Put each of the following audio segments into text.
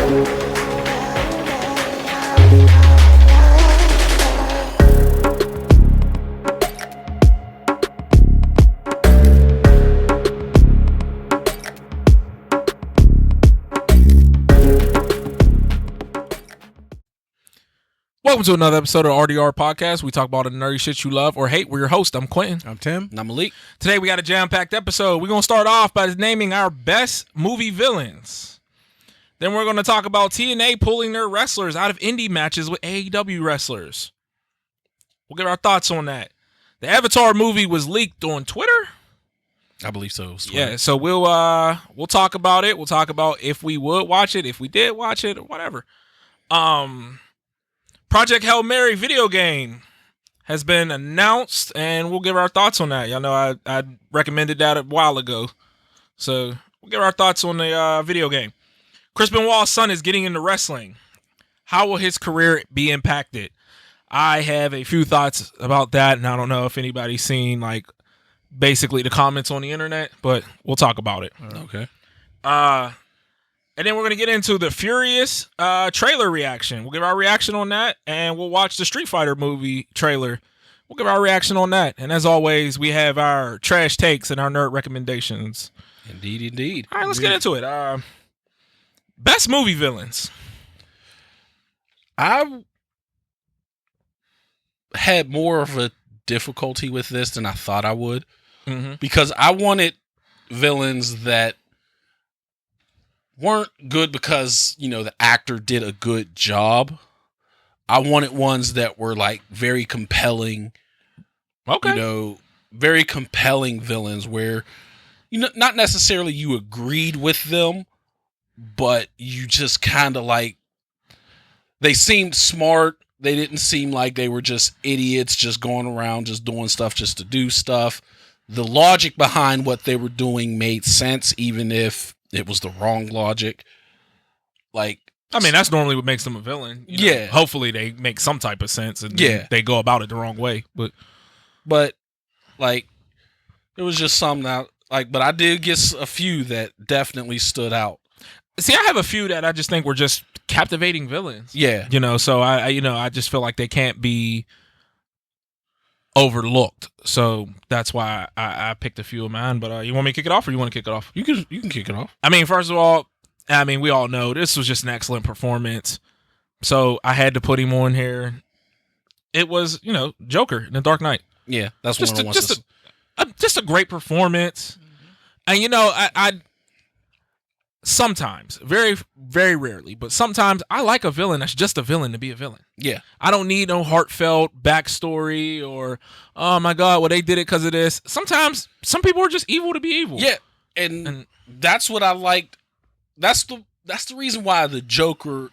Welcome to another episode of RDR Podcast. We talk about the nerdy shit you love or hate. We're your host. I'm Quintin. I'm Tim. And I'm Malik. Today we got a jam-packed episode. We're going to start off by naming our best movie villains. Then we're going to talk about TNA pulling their wrestlers out of indie matches with AEW wrestlers. We'll give our thoughts on that. The Avatar movie was leaked on Twitter. I believe so. Yeah, so we'll talk about it. We'll talk about if we would watch it, if we did watch it, or whatever. Project Hail Mary video game has been announced, and we'll give our thoughts on that. Y'all know I recommended that a while ago. So we'll give our thoughts on the video game. Chris Benoit's son is getting into wrestling. How will his career be impacted? I have a few thoughts about that, and I don't know if anybody's seen, like, basically the comments on the internet, but we'll talk about it. Okay. And then we're going to get into the Furious trailer reaction. We'll give our reaction on that, and we'll watch the Street Fighter movie trailer. We'll give our reaction on that. And as always, we have our trash takes and our nerd recommendations. Indeed. All right, let's get into it. Best movie villains. I had more of a difficulty with this than I thought I would. Mm-hmm. Because I wanted villains that weren't good because, you know, the actor did a good job. I wanted ones that were like very compelling. Okay. You know, very compelling villains where, you know, not necessarily you agreed with them, but you just kind of like, they seemed smart. They didn't seem like they were just idiots, just going around, just doing stuff just to do stuff. The logic behind what they were doing made sense, even if it was the wrong logic. Like, I mean, that's normally what makes them a villain. You know? Yeah. Hopefully they make some type of sense and they go about it the wrong way. But like, it was just some that, like, but I did get a few that definitely stood out. See, I have a few that I just think were just captivating villains. Yeah. You know, so I just feel like they can't be overlooked. So that's why I picked a few of mine. But you want me to kick it off, or you want to kick it off? You can kick it off. I mean, first of all, we all know this was just an excellent performance. So I had to put him on here. It was, you know, Joker in The Dark Knight. Yeah, that's Just one of the ones. just a great performance. And, you know, I sometimes, very, very rarely, but sometimes I like a villain that's just a villain to be a villain. Yeah. I don't need no heartfelt backstory or, oh my God, well, they did it because of this. Sometimes some people are just evil to be evil. Yeah. And that's what I liked. That's the reason why the Joker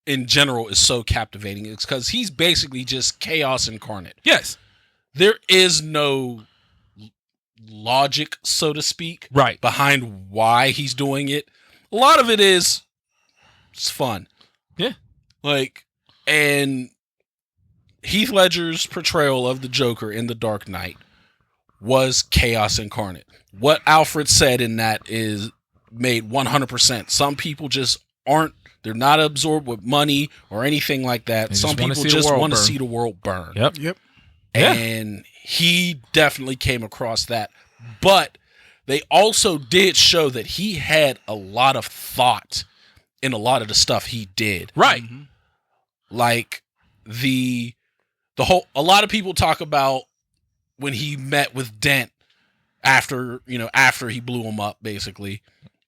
in general is so captivating. It's because he's basically just chaos incarnate. Yes. There is no logic, so to speak, Right. behind why he's doing it. A lot of it is it's fun. Yeah. Like, and Heath Ledger's portrayal of the Joker in The Dark Knight was chaos incarnate. What Alfred said in that is made 100%. Some people just aren't, they're not absorbed with money or anything like that. Some people just want to see the world burn. Yep. And he definitely came across that. But they also did show that he had a lot of thought in a lot of the stuff he did. Right. Mm-hmm. Like the whole, a lot of people talk about when he met with Dent after he blew him up, basically.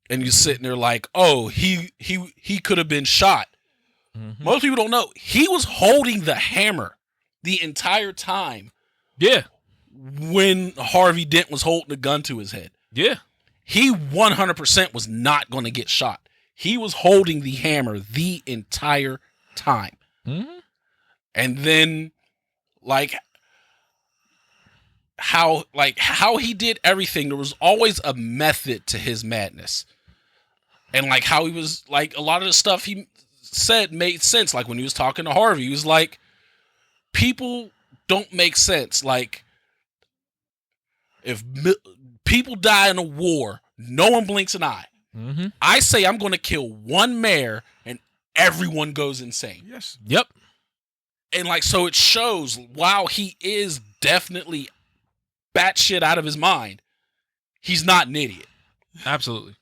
And you're sitting there like, oh, he could have been shot. Mm-hmm. Most people don't know. He was holding the hammer the entire time. Yeah. When Harvey Dent was holding the gun to his head. Yeah. He 100% was not going to get shot. He was holding the hammer the entire time. Mm-hmm. And then, like how he did everything, there was always a method to his madness. And like how he was, like, a lot of the stuff he said made sense. Like when he was talking to Harvey, he was like, people don't make sense. Like, if people die in a war, no one blinks an eye. Mm-hmm. I say I'm going to kill one mayor and everyone goes insane. Yes. Yep. And like, so it shows while he is definitely batshit out of his mind, he's not an idiot. Absolutely.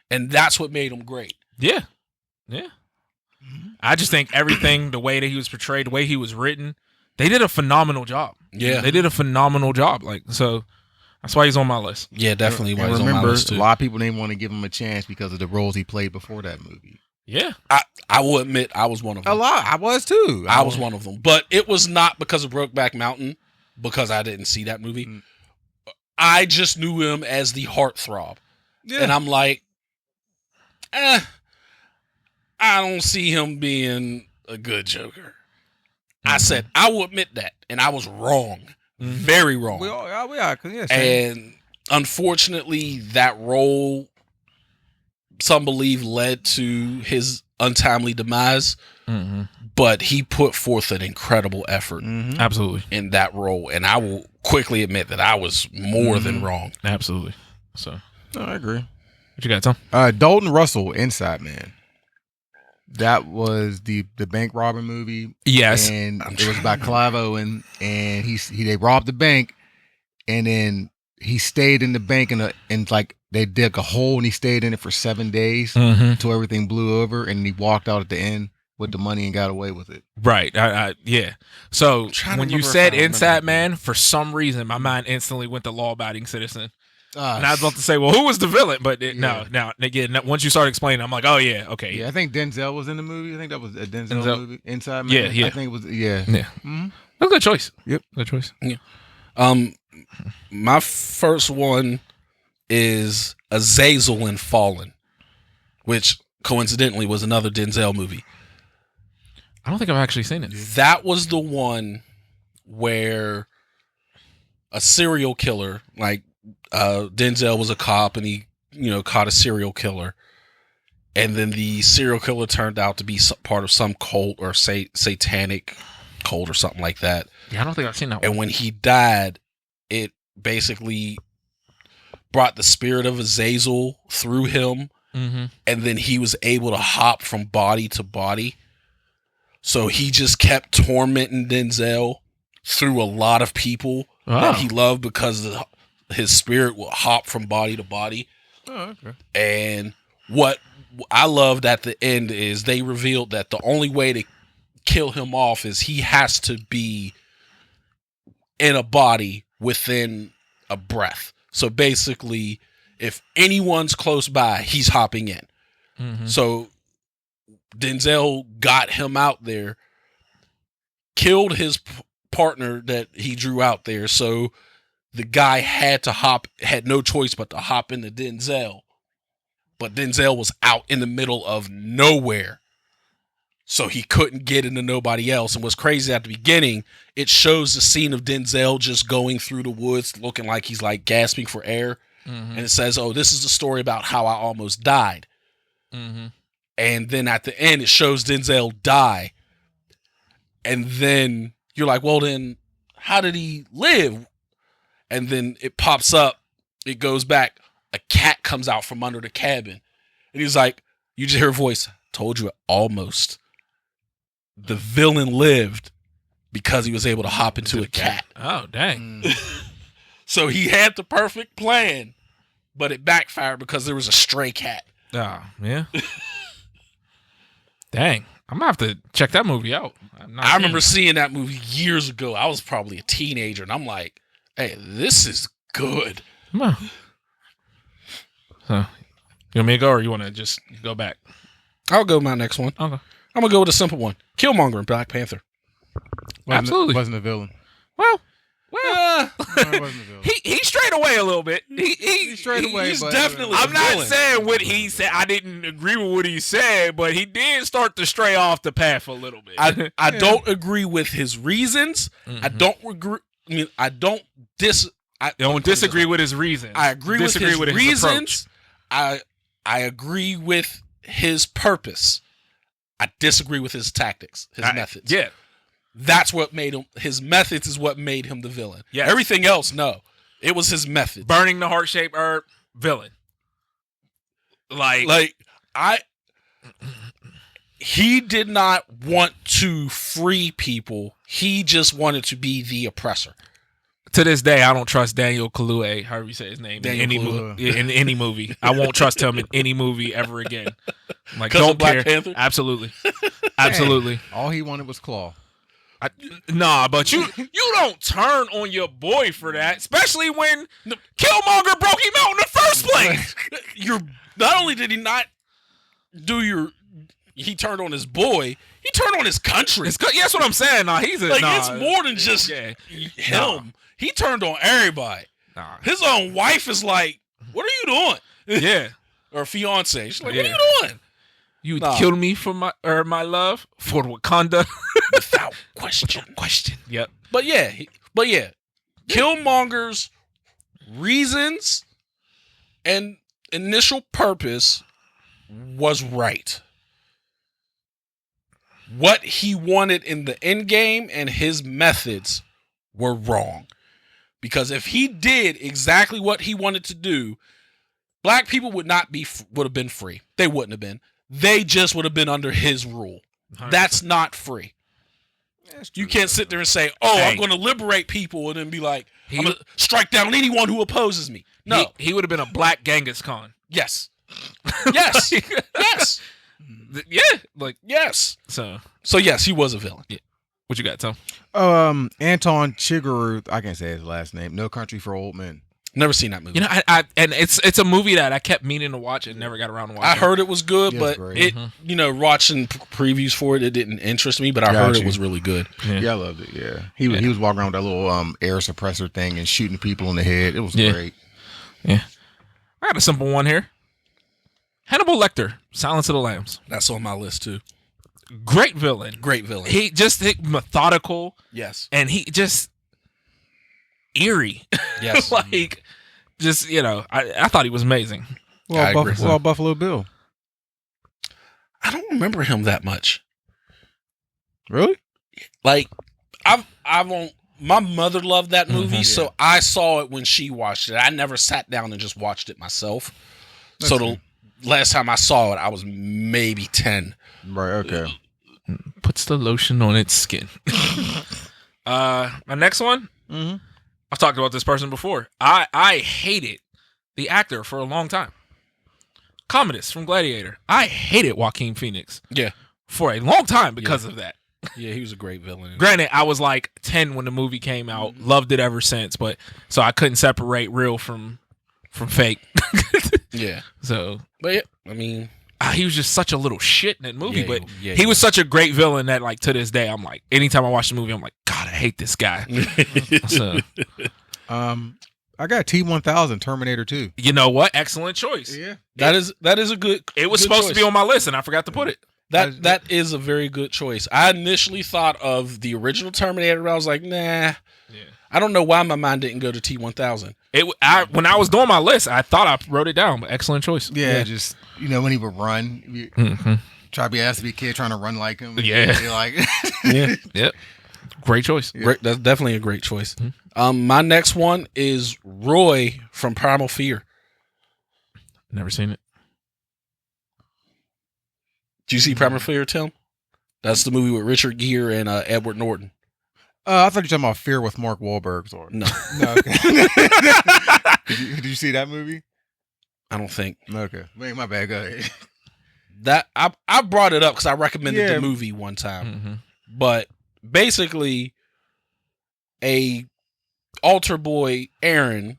And that's what made him great. Yeah. Yeah. I just think everything, the way that he was portrayed, the way he was written, they did a phenomenal job. Yeah. They did a phenomenal job. Like, so that's why he's on my list. Yeah, definitely. And Why he's on my remember, list a too. lot of people didn't want to give him a chance because of the roles he played before that movie. Yeah. I will admit I was one of them. A lot. I was too. I was one of them. But it was not because of Brokeback Mountain, because I didn't see that movie. Mm. I just knew him as the heartthrob. Yeah. And I'm like, I don't see him being a good Joker. I said, I will admit that. And I was wrong. Very wrong. we are. Yeah, And unfortunately, that role, some believe, led to his untimely demise. Mm-hmm. But he put forth an incredible effort Absolutely. in that role. And I will quickly admit that I was more than wrong. Absolutely. So, No, I agree. what you got, Tom? Dalton Russell, Inside Man. That was the bank robbing movie. Yes. And it was by Clive Owen, and they robbed the bank, and then he stayed in the bank and like they dug a hole, and he stayed in it for 7 days until everything blew over, and he walked out at the end with the money and got away with it. Right. Yeah. So trying to when you remember said if I remember Inside that. Man, for some reason, my mind instantly went to Law Abiding Citizen. Ah, And I was about to say, well, who was the villain? But Yeah. no, again, once you start explaining, I'm like, oh, yeah, okay. yeah, I think Denzel was in the movie. I think that was a Denzel movie. Inside Man. Yeah, yeah. I think it was. Yeah. Yeah. Mhm. That's a good choice. Yep. Good choice. My first one is Azazel in Fallen, which coincidentally was another Denzel movie. I don't think I've actually seen it. That was the one where a serial killer, like Denzel was a cop and he, caught a serial killer. And then the serial killer turned out to be part of some cult or satanic cult or something like that. Yeah, I don't think I've seen that one. And when he died, it basically brought the spirit of Azazel through him. Mm-hmm. And then he was able to hop from body to body. So he just kept tormenting Denzel through a lot of people that he loved because his spirit would hop from body to body. Oh, okay. And what I loved at the end is they revealed that the only way to kill him off is he has to be in a body within a breath. So basically, if anyone's close by, he's hopping in. Mm-hmm. So Denzel got him out there, killed his partner that he drew out there. So the guy had no choice but to hop into Denzel. But Denzel was out in the middle of nowhere. So he couldn't get into nobody else. And what's crazy at the beginning, it shows the scene of Denzel just going through the woods looking like he's like gasping for air. Mm-hmm. And it says, oh, this is the story about how I almost died. Mm-hmm. And then at the end, it shows Denzel die. And then you're like, well, then how did he live? And then it pops up. It goes back. A cat comes out from under the cabin. And he's like, you just hear a voice. Told you almost. The villain lived because he was able to hop into a cat. Oh, dang. So he had the perfect plan, but it backfired because there was a stray cat. Oh, yeah. Dang. I'm going to have to check that movie out. I remember seeing that movie years ago. I was probably a teenager, and I'm like, hey, this is good. Come on. So, you want me to go, or you want to just go back? I'll go with my next one. Okay. I'm going to go with a simple one. Killmonger in Black Panther. Absolutely. Wasn't a villain. Well, No, it wasn't a villain. he strayed away a little bit. He strayed away. He's but, definitely I'm a not villain. saying what he said. I didn't agree with what he said, but he did start to stray off the path a little bit. I don't agree with his reasons. I don't agree. I mean, I don't disagree with his reasons. I agree Disagree with his his reasons. I agree with his purpose. I disagree with his tactics, his methods. Yeah. That's what made him. His methods is what made him the villain. Yeah. Everything else, no. It was his method. Burning the heart-shaped herb, villain. Like he did not want to free people. He just wanted to be the oppressor. To this day, I don't trust Daniel Kaluuya, however you say his name, in any movie. I won't trust him in any movie ever again. Like, don't Black care. Panther? Absolutely. Absolutely. All he wanted was Claw. Nah, but you don't turn on your boy for that, especially when Killmonger broke him out in the first place. Not only did he not do he turned on his boy, he turned on his country. That's what I'm saying. Nah, it's more than just him. Nah. He turned on everybody. Nah. His own wife is like, "What are you doing?" Yeah. Or fiance. She's like, Yeah. "What are you doing?" You killed me for my love for Wakanda without question. Yep. But yeah, Killmonger's reasons and initial purpose was right. What he wanted in the end game and his methods were wrong. Because if he did exactly what he wanted to do, black people would have been free. They wouldn't have been. They just would have been under his rule. 100%. That's not free. You can't sit there and say, I'm going to liberate people and then be like, I'm going to strike down anyone who opposes me. No. He would have been a black Genghis Khan. Yes. Yes. Yes. Yeah. Like, yes. So yes, he was a villain. Yeah. What you got, Tom? Anton Chigurh, I can't say his last name. No Country for Old Men. Never seen that movie. You know, and it's a movie that I kept meaning to watch and never got around to watching. I heard it was good, but watching previews for it didn't interest me. But I heard it was really good. Yeah, I loved it. Yeah, he was walking around with that little air suppressor thing and shooting people in the head. It was great. Yeah, I got a simple one here. Hannibal Lecter, Silence of the Lambs. That's on my list too. Great villain. He just methodical. Yes, and he just eerie. Yes, like just I thought he was amazing. Well, Buffalo Bill. I don't remember him that much. Really? Like my mother loved that movie, so I saw it when she watched it. I never sat down and just watched it myself. The last time I saw it, I was maybe 10. Right. Okay. Puts the lotion on its skin. My next one. Mm-hmm. I've talked about this person before. I hated the actor for a long time. Commodus from Gladiator. I hated Joaquin Phoenix. Yeah. For a long time because of that. Yeah, he was a great villain. Granted, I was like 10 when the movie came out. Loved it ever since, but so I couldn't separate real from fake. Yeah. So, but yeah, I mean, he was just such a little shit in that movie, but he was such a great villain that like to this day I'm like anytime I watch the movie I'm like, God, I hate this guy. So, I got T-1000 Terminator 2. You know what? Excellent choice. Yeah. That is a good. It was supposed to be on my list and I forgot to put it. That is a very good choice. I initially thought of the original Terminator, but I was like, nah. Yeah. I don't know why my mind didn't go to T-1000. When I was doing my list, I thought I wrote it down, but excellent choice. Yeah, just when he would run, try to be asked to be a kid trying to run like him. Yeah, like yep. Great choice. Yeah. That's definitely a great choice. My next one is Roy from Primal Fear. Never seen it. Did you see Primal Fear, Tim? That's the movie with Richard Gere and Edward Norton. I thought you were talking about Fear with Mark Wahlberg. No. Okay. Did you see that movie? I don't think. Okay. Wait, my bad. Go ahead. That I brought it up because I recommended the movie one time. But basically, a altar boy, Aaron,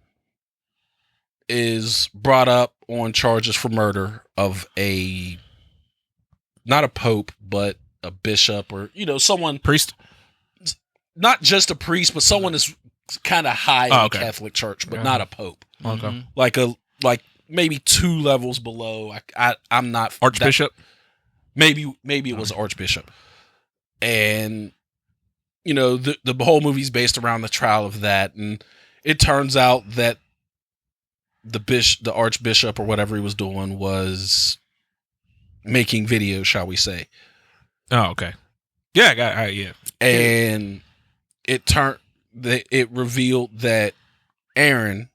is brought up on charges for murder of not a pope, but a bishop or, someone. Priest? Not just a priest, but someone that's kind of high in the Catholic Church, but not a pope. Okay. Like maybe 2 levels below. I'm not Archbishop. Maybe it was Archbishop, and the whole movie's based around the trial of that, and it turns out that the Archbishop or whatever he was doing was making videos, shall we say? Oh, okay. Yeah, yeah. And it revealed that Aaron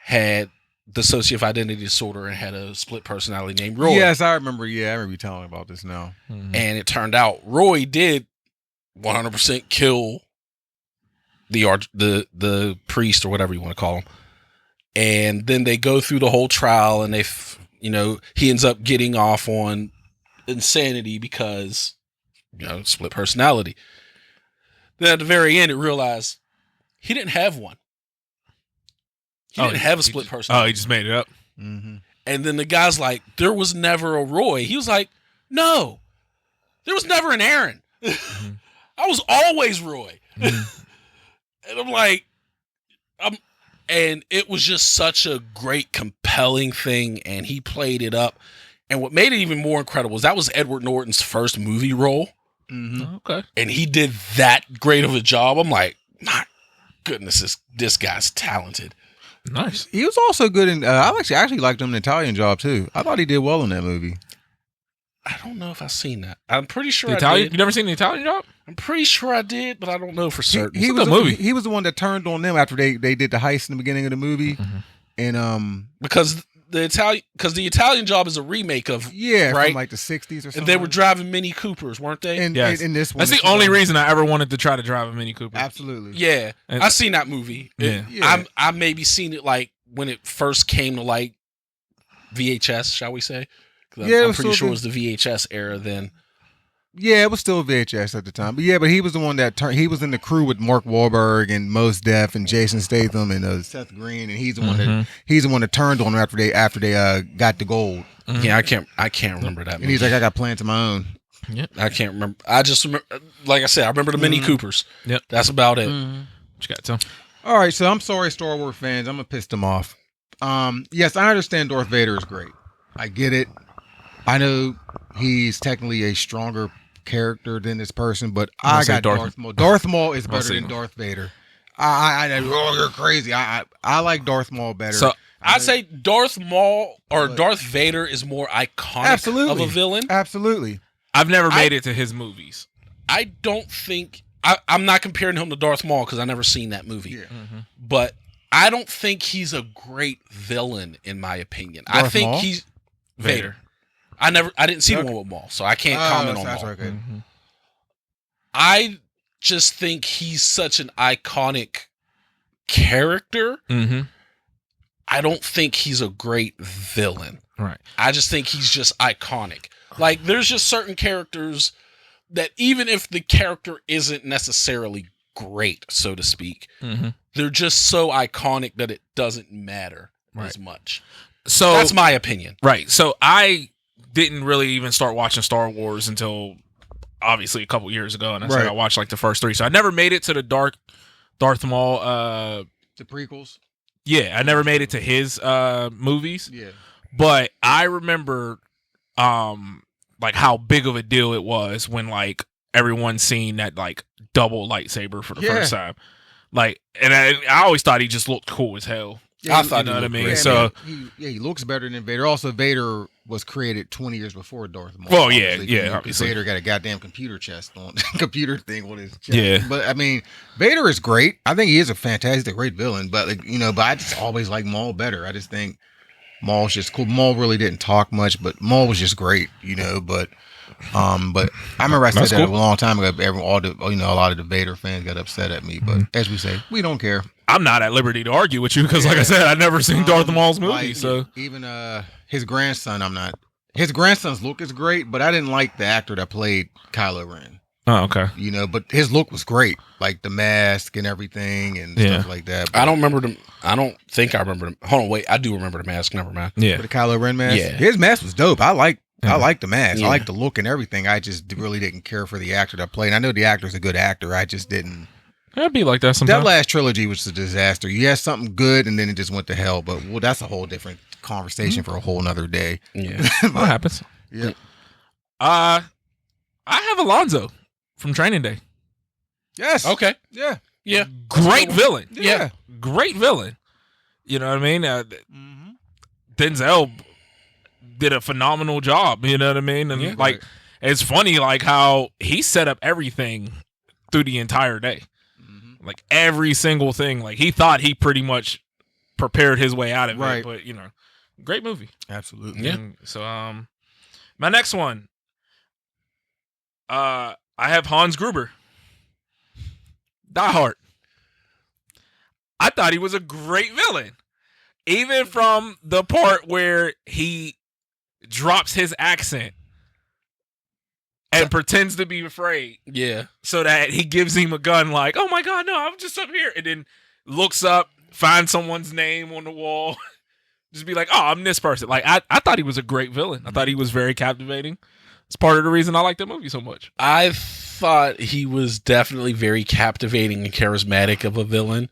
had dissociative identity disorder and had a split personality named Roy. Yes, I remember. Yeah, I remember you telling me about this now. Mhm. And it turned out Roy did 100% kill the priest or whatever you want to call him. And then they go through the whole trial, and he ends up getting off on insanity because, split personality. Then at the very end, it realized he didn't have one. He didn't have a split personality. Oh, he just made it up. Mm-hmm. And then the guy's like, there was never a Roy. He was like, no, there was never an Aaron. Mm-hmm. I was always Roy. Mm-hmm. And I'm like, and it was just such a great, compelling thing. And he played it up. And what made it even more incredible is that was Edward Norton's first movie role. Mm-hmm. Okay. And he did that great of a job. I'm like, my goodness, this guy's talented. Nice. He was also good in. I actually liked him in Italian Job too. I thought he did well in that movie. I don't know if I've seen that. I'm pretty sure The I Italian? did. You never seen the Italian Job? I'm pretty sure I did, but I don't know for certain. He It's a was good movie. He was the one that turned on them after they did the heist in the beginning of the movie, Mm-hmm. and Because the Italian Job is a remake of yeah, right? from like the 60s or something. And they were driving Mini Coopers, weren't they? And, Yes. and this one. That's the only reason I ever wanted to try to drive a Mini Cooper. Absolutely. Yeah, And- I seen that movie. Yeah. Yeah. I maybe seen it like when it first came to like VHS, shall we say? 'Cause Yeah, it I'm was pretty still sure it good. was the VHS era then. Yeah, it was still VHS at the time. But he was the one that turned. He was in the crew with Mark Wahlberg and Mos Def and Jason Statham and Seth Green, and he's the one that turned on him after they got the gold. Mhm. Yeah, I can't remember that And movie. he's like, I got plans of my own. I can't remember. I just remember, like I said, I remember the Mini Coopers. Yep. That's about it. What you got, Tom? All right, so I'm sorry, Star Wars fans. I'm gonna piss them off. Yes, I understand Darth Vader is great. I get it. I know he's technically a stronger character than this person, but I got Darth Maul. Darth Maul is better than Darth Vader. You're crazy. I like Darth Maul better. So I'd say Darth Maul or Darth Vader is more iconic of a villain. Absolutely. I've never made it to his movies. I don't think I'm not comparing him to Darth Maul because I never seen that movie. Yeah. But I don't think he's a great villain in my opinion. I Darth think Maul? he's Vader. I didn't see the one with Maul, so I can't comment on that's Maul. okay. I just think he's such an iconic character. Mm-hmm. I don't think he's a great villain. Right. I just think he's just iconic. Like, there's just certain characters that even if the character isn't necessarily great, so to speak, they're just so iconic that it doesn't matter as much. So that's my opinion. Right. So I didn't really even start watching Star Wars until obviously a couple years ago, and I said I watched like the first three. So I never made it to the Darth Maul. The prequels. Yeah, I never made it to his movies. Yeah. But I remember like how big of a deal it was when like everyone seen that like double lightsaber for the first time. Like, and I always thought he just looked cool as hell. Yeah, I thought you know what I mean. Yeah, So he looks better than Vader. Also, Vader was created 20 years before Darth Maul. Well, yeah, because obviously. Vader got a goddamn computer chest on computer thing on his chest. Yeah. But I mean, Vader is great. I think he is a fantastic, great villain. But like, but I just always like Maul better. I just think Maul's just cool. Maul really didn't talk much, but Maul was just great. But I remember I said that a long time ago. A lot of the Vader fans got upset at me. But as we say, we don't care. I'm not at liberty to argue with you because, like I said, I never seen Darth Maul's movie. Like, so even his grandson, I'm not. His grandson's look is great, but I didn't like the actor that played Kylo Ren. Oh, okay. But his look was great, like the mask and everything and stuff like that. But, I don't remember them. I don't think I remember them. Hold on, wait. I do remember the mask. Never mind. Yeah. the Kylo Ren mask, Yeah. his mask was dope. I like the mask. Yeah. I like the look and everything. I just really didn't care for the actor that played. And I know the actor's a good actor. I just didn't. It'd be like that sometimes. That last trilogy was a disaster. You had something good, and then it just went to hell. But that's a whole different conversation for a whole nother day. Yeah. What happens? Yeah. I have Alonzo from Training Day. Yes. Okay. Yeah. Yeah. Great villain. Yeah. Great villain. You know what I mean? Denzel did a phenomenal job. You know what I mean? And it's funny like how he set up everything through the entire day. Like every single thing. Like he thought he pretty much prepared his way out of Right. it. But great movie. Absolutely. Yeah. And so my next one, I have Hans Gruber, Die Hard. I thought he was a great villain, even from the part where he drops his accent and pretends to be afraid, Yeah. so that he gives him a gun, like, "Oh my God, no, I'm just up here," and then looks up, finds someone's name on the wall, just be like, "Oh, I'm this person." Like, I thought he was a great villain. I thought he was very captivating. It's part of the reason I like that movie so much. I thought he was definitely very captivating and charismatic of a villain.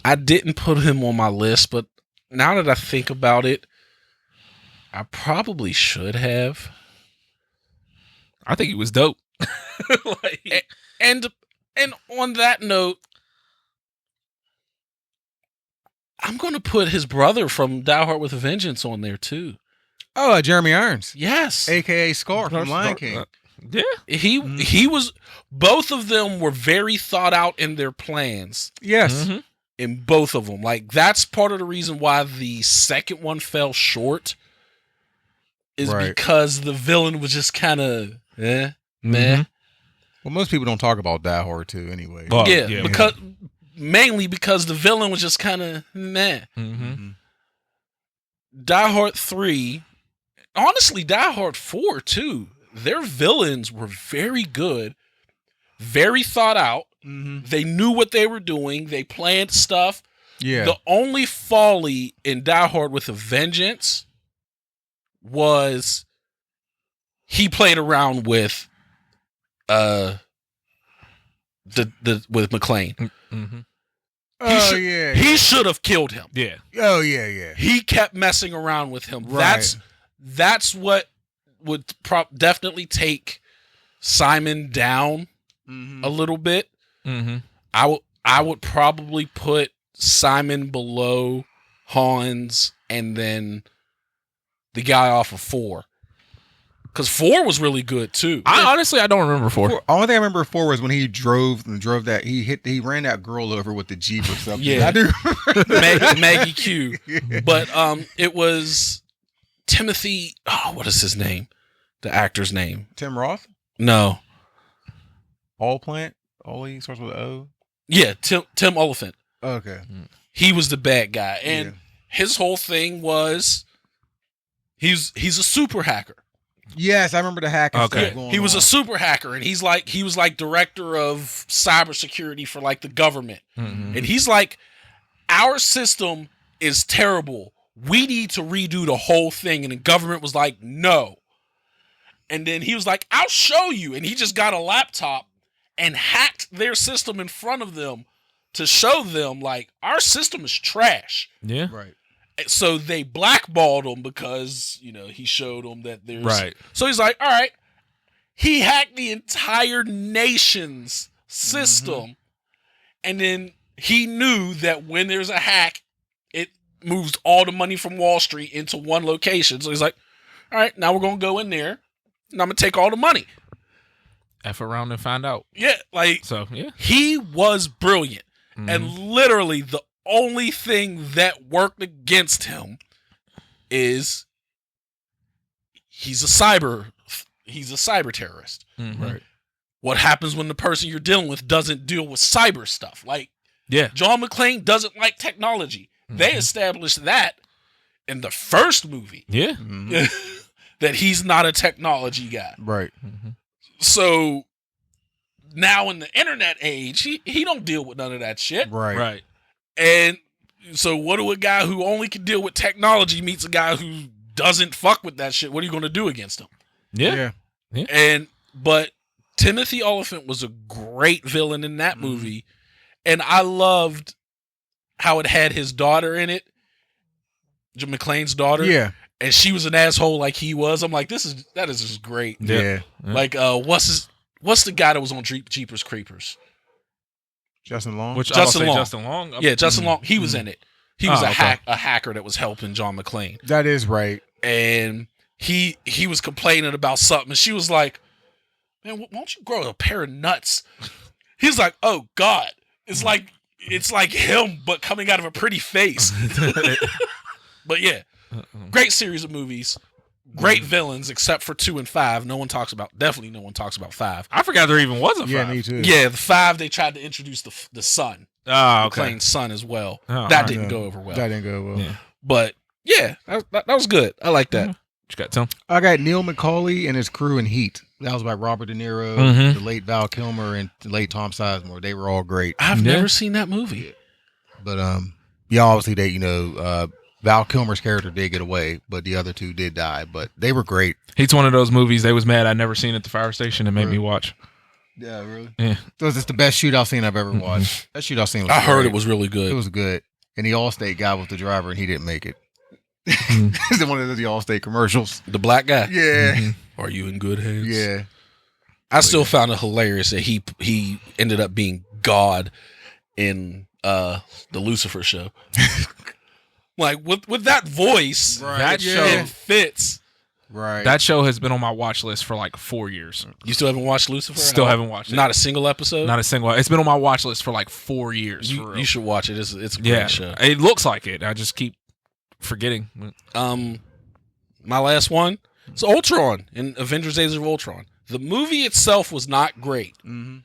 I didn't put him on my list, but now that I think about it, I probably should have. I think he was dope. And on that note, I'm going to put his brother from Die Hard with a Vengeance on there too. Oh, Jeremy Irons, Yes. a.k.a. Scar from Lion King. Yeah. He was, both of them were very thought out in their plans. Yes. Mhm. In both of them. Like, that's part of the reason why the second one fell short, is Right. because the villain was just kind of meh. Well, most people don't talk about Die Hard 2 anyway. Well, Yeah, because mainly because the villain was just kind of meh. Mhm. Die Hard 3, honestly, Die Hard 4 too. Their villains were very good, very thought out. They knew what they were doing. They planned stuff. Yeah. The only folly in Die Hard with a Vengeance was he played around with with McClane. Mhm. Oh, should- yeah. He should have killed him. Yeah. Oh, yeah. He kept messing around with him. Right. That's what would definitely take Simon down a little bit. Mhm. I would probably put Simon below Hans and then the guy off of 4. Because 4 was really good too. I don't remember 4. Only thing I remember 4 was when he drove that he ran that girl over with the Jeep or something. Yeah. I do remember Maggie Q. But it was Timothy. Oh, what is his name? The actor's name? Tim Roth, No. All Plant, Ollie starts with an O. Yeah, Tim Oliphant. Okay. He was the bad guy, and Yeah. his whole thing was he's a super hacker. Yes, I remember the hacking Okay. stuff going He was on. a super hacker, and he was like director of cybersecurity for like the government. Mhm. And he's like, our system is terrible. We need to redo the whole thing. And the government was like, no. And then he was like, I'll show you. And he just got a laptop and hacked their system in front of them to show them, like, our system is trash. Yeah. Right. So they blackballed him because, he showed them that there's... Right. So he's like, all right. He hacked the entire nation's system. And then he knew that when there's a hack, it moves all the money from Wall Street into one location. So he's like, all right, now we're going to go in there and I'm going to take all the money. F around and find out. Yeah, like, So, yeah. he was brilliant. And literally the only thing that worked against him is he's a cyber terrorist. Right. What happens when the person you're dealing with doesn't deal with cyber stuff? Like, Yeah. John McClane doesn't like technology. They established that in the first movie Yeah. that he's not a technology guy. Right. So now in the internet age, he don't deal with none of that shit. Right. Right. And so what do a guy who only can deal with technology meets a guy who doesn't fuck with that shit? What are you going to do against him? Yeah. But Timothy Oliphant was a great villain in that movie. And I loved how it had his daughter in it, Jim McClane's daughter. Yeah. And she was an asshole like he was. I'm like, that is just great. Yeah. Like, what's the guy that was on Jeepers Creepers? Justin Long. Which Justin I would Long. say Justin Long. Yeah, Justin Long. He was in it. He was Oh, okay. a hacker that was helping John McClane. That is right. And he was complaining about something. And she was like, man, why don't you grow a pair of nuts? He's like, oh, God. It's like it's like him, but coming out of a pretty face. But yeah, great series of movies. Great villains, except for 2 and 5. Definitely no one talks about 5. I forgot there even was a 5. Yeah, me too. Yeah, the 5, they tried to introduce the son. Oh, okay. Playing son as well. Oh, that didn't go over well. That didn't go well. Yeah. But yeah, that was good. I like that. What you got, Tom? I got Neil McCauley and his crew in Heat. That was by Robert De Niro, the late Val Kilmer, and the late Tom Sizemore. They were all great. I've never seen that movie. But yeah, obviously Val Kilmer's character did get away, but the other two did die. But they were great. He's one of those movies they was mad I never seen at the fire station and made me watch. Yeah, really? Yeah. So it's the best shootout scene I've ever watched. That shootout scene was I heard great. it was really good. It was good. And the Allstate guy was the driver, and he didn't make it. It's one of the Allstate commercials. The black guy? Yeah. Are you in good hands? Yeah. I still found it hilarious that he ended up being God in the Lucifer show. Like with that voice, That show it fits. Right. That show has been on my watch list for like 4 years. You still haven't watched Lucifer? Still haven't watched it. Not a single episode? Not a single. It's been on my watch list for like 4 years. You should watch it. It's a great show. It looks like it. I just keep forgetting. My last one is Ultron in Avengers: Age of Ultron. The movie itself was not great. Mm-hmm.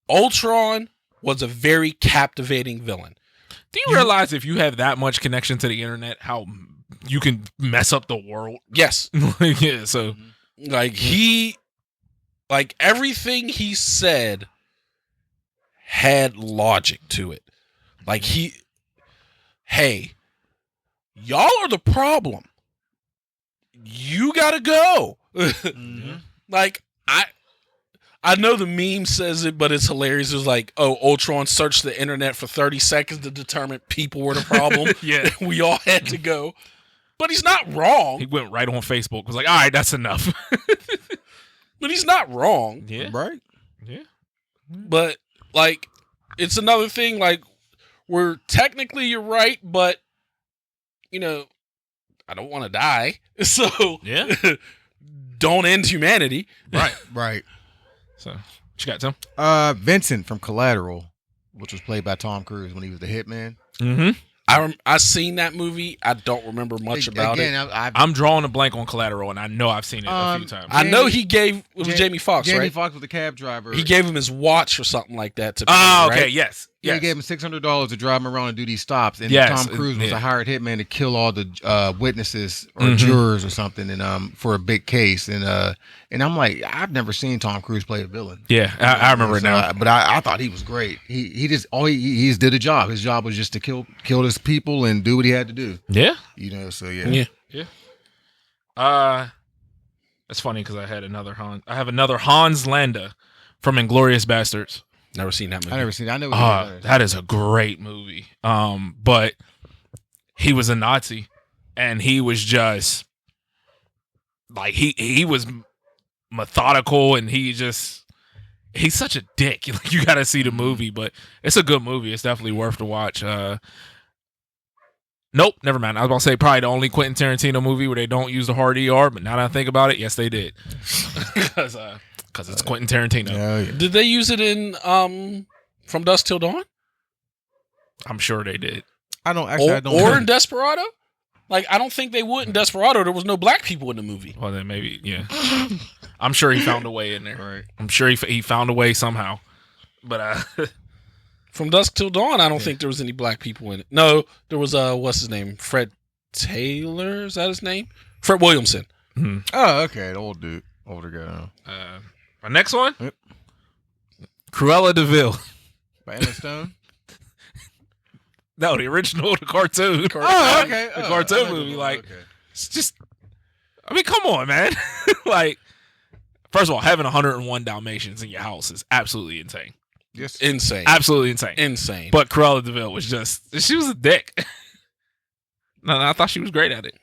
Ultron was a very captivating villain. Do you realize if you have that much connection to the internet, how you can mess up the world? Yes. Yeah. So, like everything he said had logic to it. Like hey, y'all are the problem. You gotta go. Like I know the meme says it, but it's hilarious. It's like, oh, Ultron searched the internet for 30 seconds to determine people were the problem. Yeah. We all had to go. But he's not wrong. he went right on Facebook. Was like, all right, that's enough. But he's not wrong. Yeah. Right. Yeah. But like, it's another thing. Like, where technically you're right, but I don't want to die. So Yeah. don't end humanity. Right. Right. So, what you got, Tim? Vincent from Collateral, which was played by Tom Cruise when he was the hitman. Mm-hmm. I seen that movie. I don't remember much about it. I'm drawing a blank on Collateral, and I know I've seen it a few times. I know it was Jamie Foxx, right? Jamie Foxx was the cab driver. He gave him his watch or something like that to Oh, right? okay, yes. Yeah, Yes. he gave him $600 to drive him around and do these stops. And Yes, Tom Cruise was yeah. a hired hitman to kill all the witnesses or jurors or something, and for a big case. And I'm like, I've never seen Tom Cruise play a villain. Yeah, I remember it now. But I thought he was great. He just he just did a job. His job was just to kill his people and do what he had to do. Yeah. So yeah. Yeah. It's funny because I have another Hans Landa from Inglourious Bastards. Never seen that movie. I never seen it. I know That is a great movie. But he was a Nazi, and he was just like he was methodical, and he's such a dick. Like, you got to see the movie, but it's a good movie. It's definitely worth to watch. Nope, never mind. I was about to say probably the only Quentin Tarantino movie where they don't use the RDR, but now that I think about it, yes, they did. Because it's Quentin Tarantino. Yeah. Did they use it in From Dusk Till Dawn? I'm sure they did. I don't know. Or in Desperado? Like, I don't think they would in Desperado. There was no black people in the movie. Well, then maybe, yeah. I'm sure he found a way in there. Right. I'm sure he found a way somehow. But From Dusk Till Dawn, I don't think there was any black people in it. No, there was what's his name? Fred Taylor? Is that his name? Fred Williamson. Oh, okay. The older guy. my next one, Yep. Cruella de Vil. By Emma Stone. No, the original, the cartoon. Oh, okay. The cartoon movie. Like, it's just, I mean, come on, man. Like, first of all, having 101 Dalmatians in your house is absolutely insane. Yes. Insane. Absolutely insane. Insane. But Cruella de Vil was she was a dick. No, I thought she was great at it.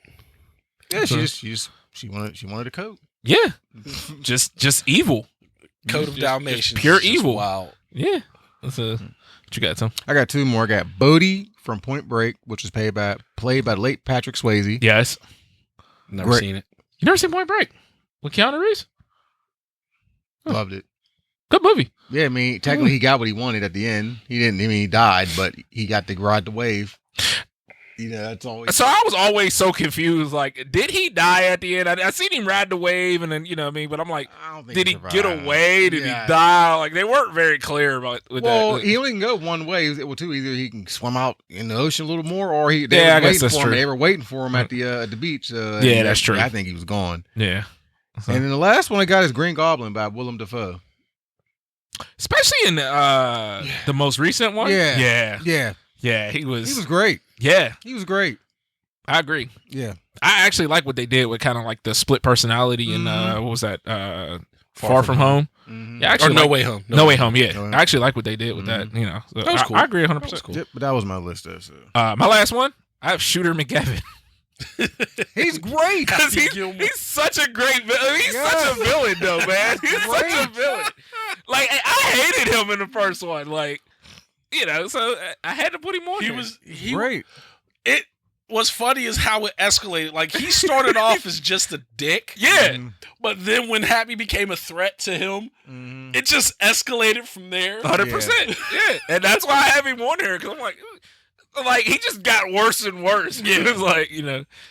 Yeah, she wanted a coat. Yeah. just evil. Code of Dalmatians. Pure is just evil. Wow. Yeah. What you got, Tom? I got two more. I got Bodie from Point Break, which was played by late Patrick Swayze. Yes. Never Great. seen it. You never seen Point Break with Keanu Reeves? Loved it. Good movie. Yeah, I mean, technically he got what he wanted at the end. He didn't. I mean, he died, but he got to ride the wave. That's always. So I was always so confused. Like, did he die at the end? I seen him ride the wave, and then what I mean. But I'm like, I don't think did he survived. get away? Did he die? Like, they weren't very clear about. That. He only can go one way. Well, too. Either he can swim out in the ocean a little more, or I guess that's true. They were waiting for him at the beach. Yeah, that's true. I think he was gone. Yeah. So. And then the last one I got is Green Goblin by Willem Dafoe. Especially in the most recent one. Yeah. He was great. Yeah, he was great. I agree. Yeah, I actually like what they did with kind of like the split personality and what was that? Far From Home. Mm-hmm. Yeah, actually, No Way Home. No Way Home. Yeah, I actually like what they did with that. So that was cool. I agree 100%. Cool. Yep, but that was my list though. So. My last one, I have Shooter McGavin. He's great. Because he's such a great villain. He's such a villain, though, man. He's such a villain. Like, I hated him in the first one. Like, so I had to put him on. He great. It was funny as how it escalated. Like, he started off as just a dick. Yeah. But then when Happy became a threat to him, it just escalated from there. 100%. Yeah. And that's why I have him on here. Because I'm like, he just got worse and worse. Yeah. It was like,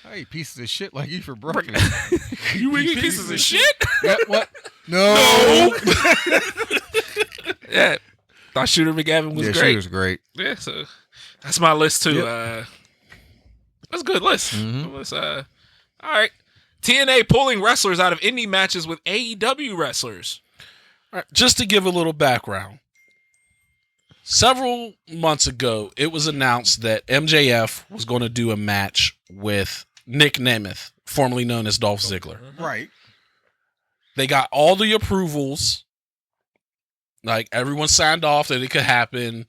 I eat pieces of shit like you for breakfast. You eat pieces of shit? Yeah, what? No. Yeah. Thought Shooter McGavin was great. Shooter was great. Yeah, so that's my list too. Yep. That's a good list. Mm-hmm. All right. TNA pulling wrestlers out of indie matches with AEW wrestlers. All right, just to give a little background. Several months ago, it was announced that MJF was going to do a match with Nick Nemeth, formerly known as Dolph Ziggler. Right. They got all the approvals. Like, everyone signed off that it could happen.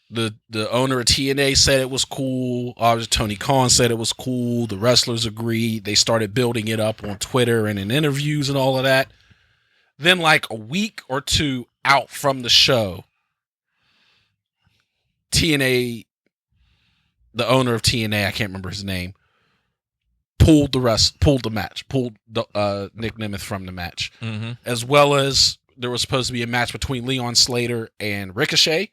The owner of TNA said it was cool. Tony Khan said it was cool. The wrestlers agreed. They started building it up on Twitter and in interviews and all of that. Then, like a week or two out from the show, TNA, the owner of TNA, I can't remember his name, pulled the match, pulled Nick Nemeth from the match, as well as there was supposed to be a match between Leon Slater and Ricochet,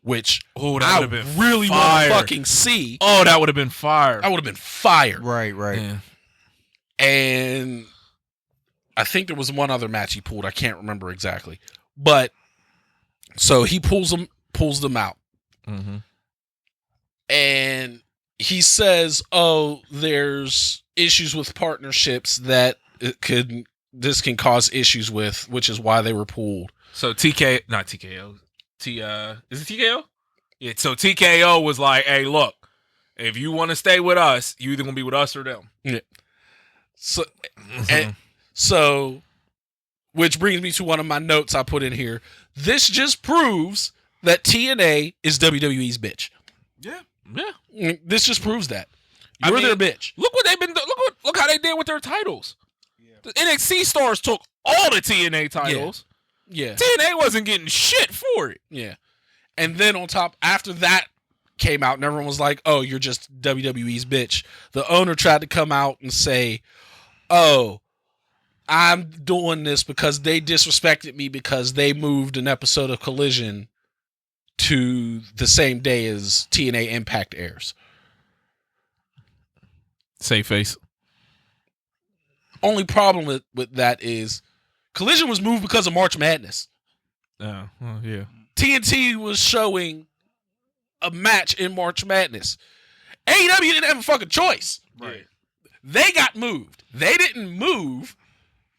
which I really want to fucking see. Oh, that would have been fire. That would have been fire. Right. Yeah. And I think there was one other match he pulled. I can't remember exactly. But so he pulls them out. And he says, "Oh, there's issues with partnerships that this can cause issues with, which is why they were pulled." So not TKO. Is it TKO? Yeah. So TKO was like, "Hey, look, if you want to stay with us, you either gonna be with us or them." Yeah. So, which brings me to one of my notes I put in here. This just proves that TNA is WWE's bitch. Yeah. This just proves that you're their bitch. Look what they've been. Look how they did with their titles. Yeah. The NXT stars took all the TNA titles. Yeah. TNA wasn't getting shit for it. Yeah. And then on top, after that came out, and everyone was like, "Oh, you're just WWE's bitch." The owner tried to come out and say, "Oh, I'm doing this because they disrespected me because they moved an episode of Collision to the same day as TNA Impact airs." Save face. Only problem with that is Collision was moved because of March Madness. Oh, well, yeah. TNT was showing a match in March Madness. AEW didn't have a fucking choice. Right. They got moved. They didn't move.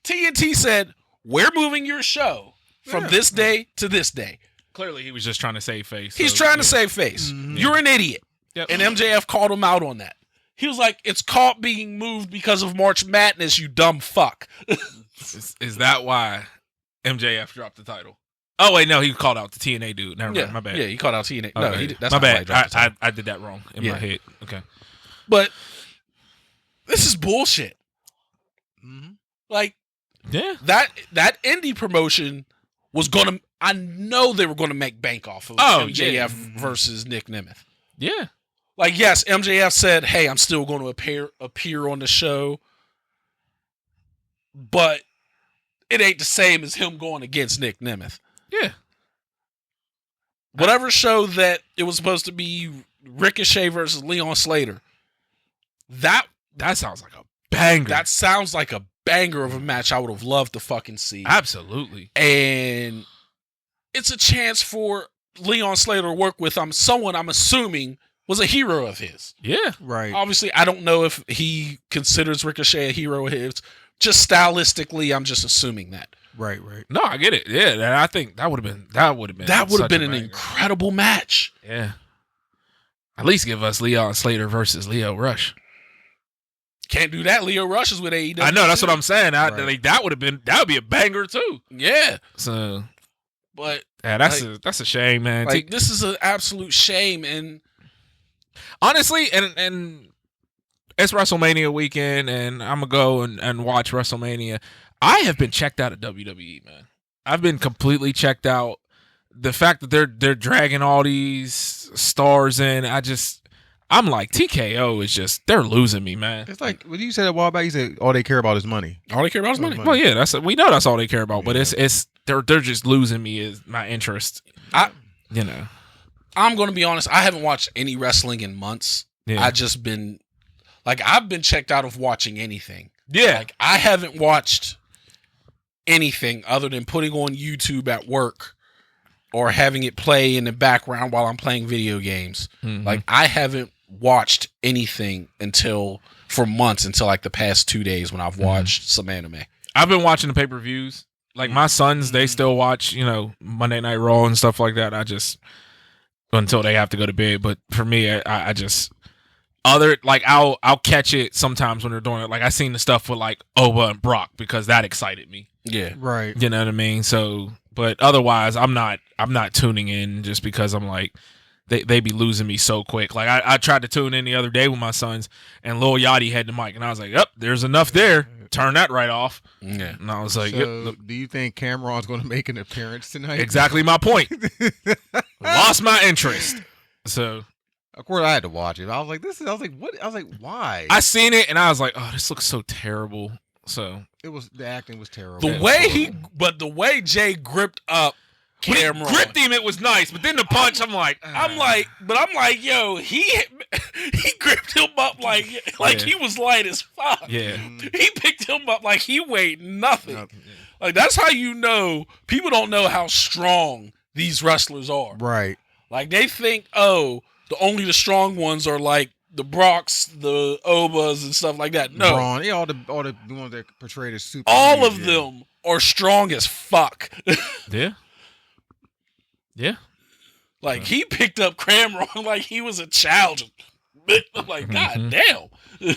TNT said, "We're moving your show from this day to this day." Clearly, he was just trying to save face. He's trying to save face. You're an idiot. Yep. And MJF called him out on that. He was like, "It's caught being moved because of March Madness, you dumb fuck." Is that why MJF dropped the title? Oh, wait, no, he called out the TNA dude. Never mind, my bad. Yeah, he called out TNA. Okay. No, that's my not why he bad. dropped the title. I did that wrong in my head. Okay. But this is bullshit. Like, yeah, that indie promotion was gonna. I know they were gonna make bank off of MJF versus Nick Nemeth. Yeah. Like, yes, MJF said, "Hey, I'm still going to appear on the show," but it ain't the same as him going against Nick Nemeth. Yeah. Whatever show that it was supposed to be Ricochet versus Leon Slater, that sounds like a banger. That sounds like a banger of a match I would have loved to fucking see. Absolutely. And it's a chance for Leon Slater to work with someone I'm assuming was a hero of his. Yeah. Right. Obviously, I don't know if he considers Ricochet a hero of his. Just stylistically, I'm just assuming that. Right. No, I get it. Yeah, and I think that would have been an incredible match. Yeah. At least give us Leon Slater versus Leo Rush. Can't do that. Leo Rush is with AEW. I know, that's what I'm saying. Right. That would be a banger too. Yeah. So, but yeah, that's a shame, man. Like, this is an absolute shame, and honestly, and it's WrestleMania weekend, and I'm gonna go and watch WrestleMania. I have been checked out of WWE, man. I've been completely checked out. The fact that they're dragging all these stars in, I'm like, TKO is just, they're losing me, man. It's like when you said a while back, you said all they care about is money. All they care about is money. Well, yeah, we know that's all they care about, but they're just losing me is my interest. I'm going to be honest. I haven't watched any wrestling in months. Yeah. I've been checked out of watching anything. Yeah. Like, I haven't watched anything other than putting on YouTube at work or having it play in the background while I'm playing video games. Mm-hmm. Like, I haven't watched anything for months until like the past 2 days when I've watched some anime. I've been watching the pay-per-views. Like, my sons, they still watch, Monday Night Raw and stuff like that. Until they have to go to bed. But for me, I'll catch it sometimes when they're doing it. Like, I seen the stuff with like Oba and Brock because that excited me. Yeah. Right. You know what I mean? So, but otherwise I'm not tuning in just because I'm like, they be losing me so quick. Like, I tried to tune in the other day with my sons, and Lil Yachty had the mic, and I was like, yep, there's enough there. Turn that right off. Yeah. And I was like, so, do you think Cameron's going to make an appearance tonight? Exactly my point. Lost my interest. So, of course, I had to watch it. I was like, what? I was like, why? I seen it, and I was like, oh, this looks so terrible. So the acting was terrible. The way Jay gripped up Cameron. When he gripped him, it was nice, but then the punch, I'm like, yo, he gripped him up like he was light as fuck. Yeah. He picked him up like he weighed nothing. Like, that's how you know people don't know how strong these wrestlers are. Right. Like, they think, only the strong ones are like the Brocks, the Obas, and stuff like that. No. Braun, all the ones that portrayed as super. All of them are strong as fuck. Yeah. Yeah. Like, he picked up Cameron like he was a child. I'm like, God damn.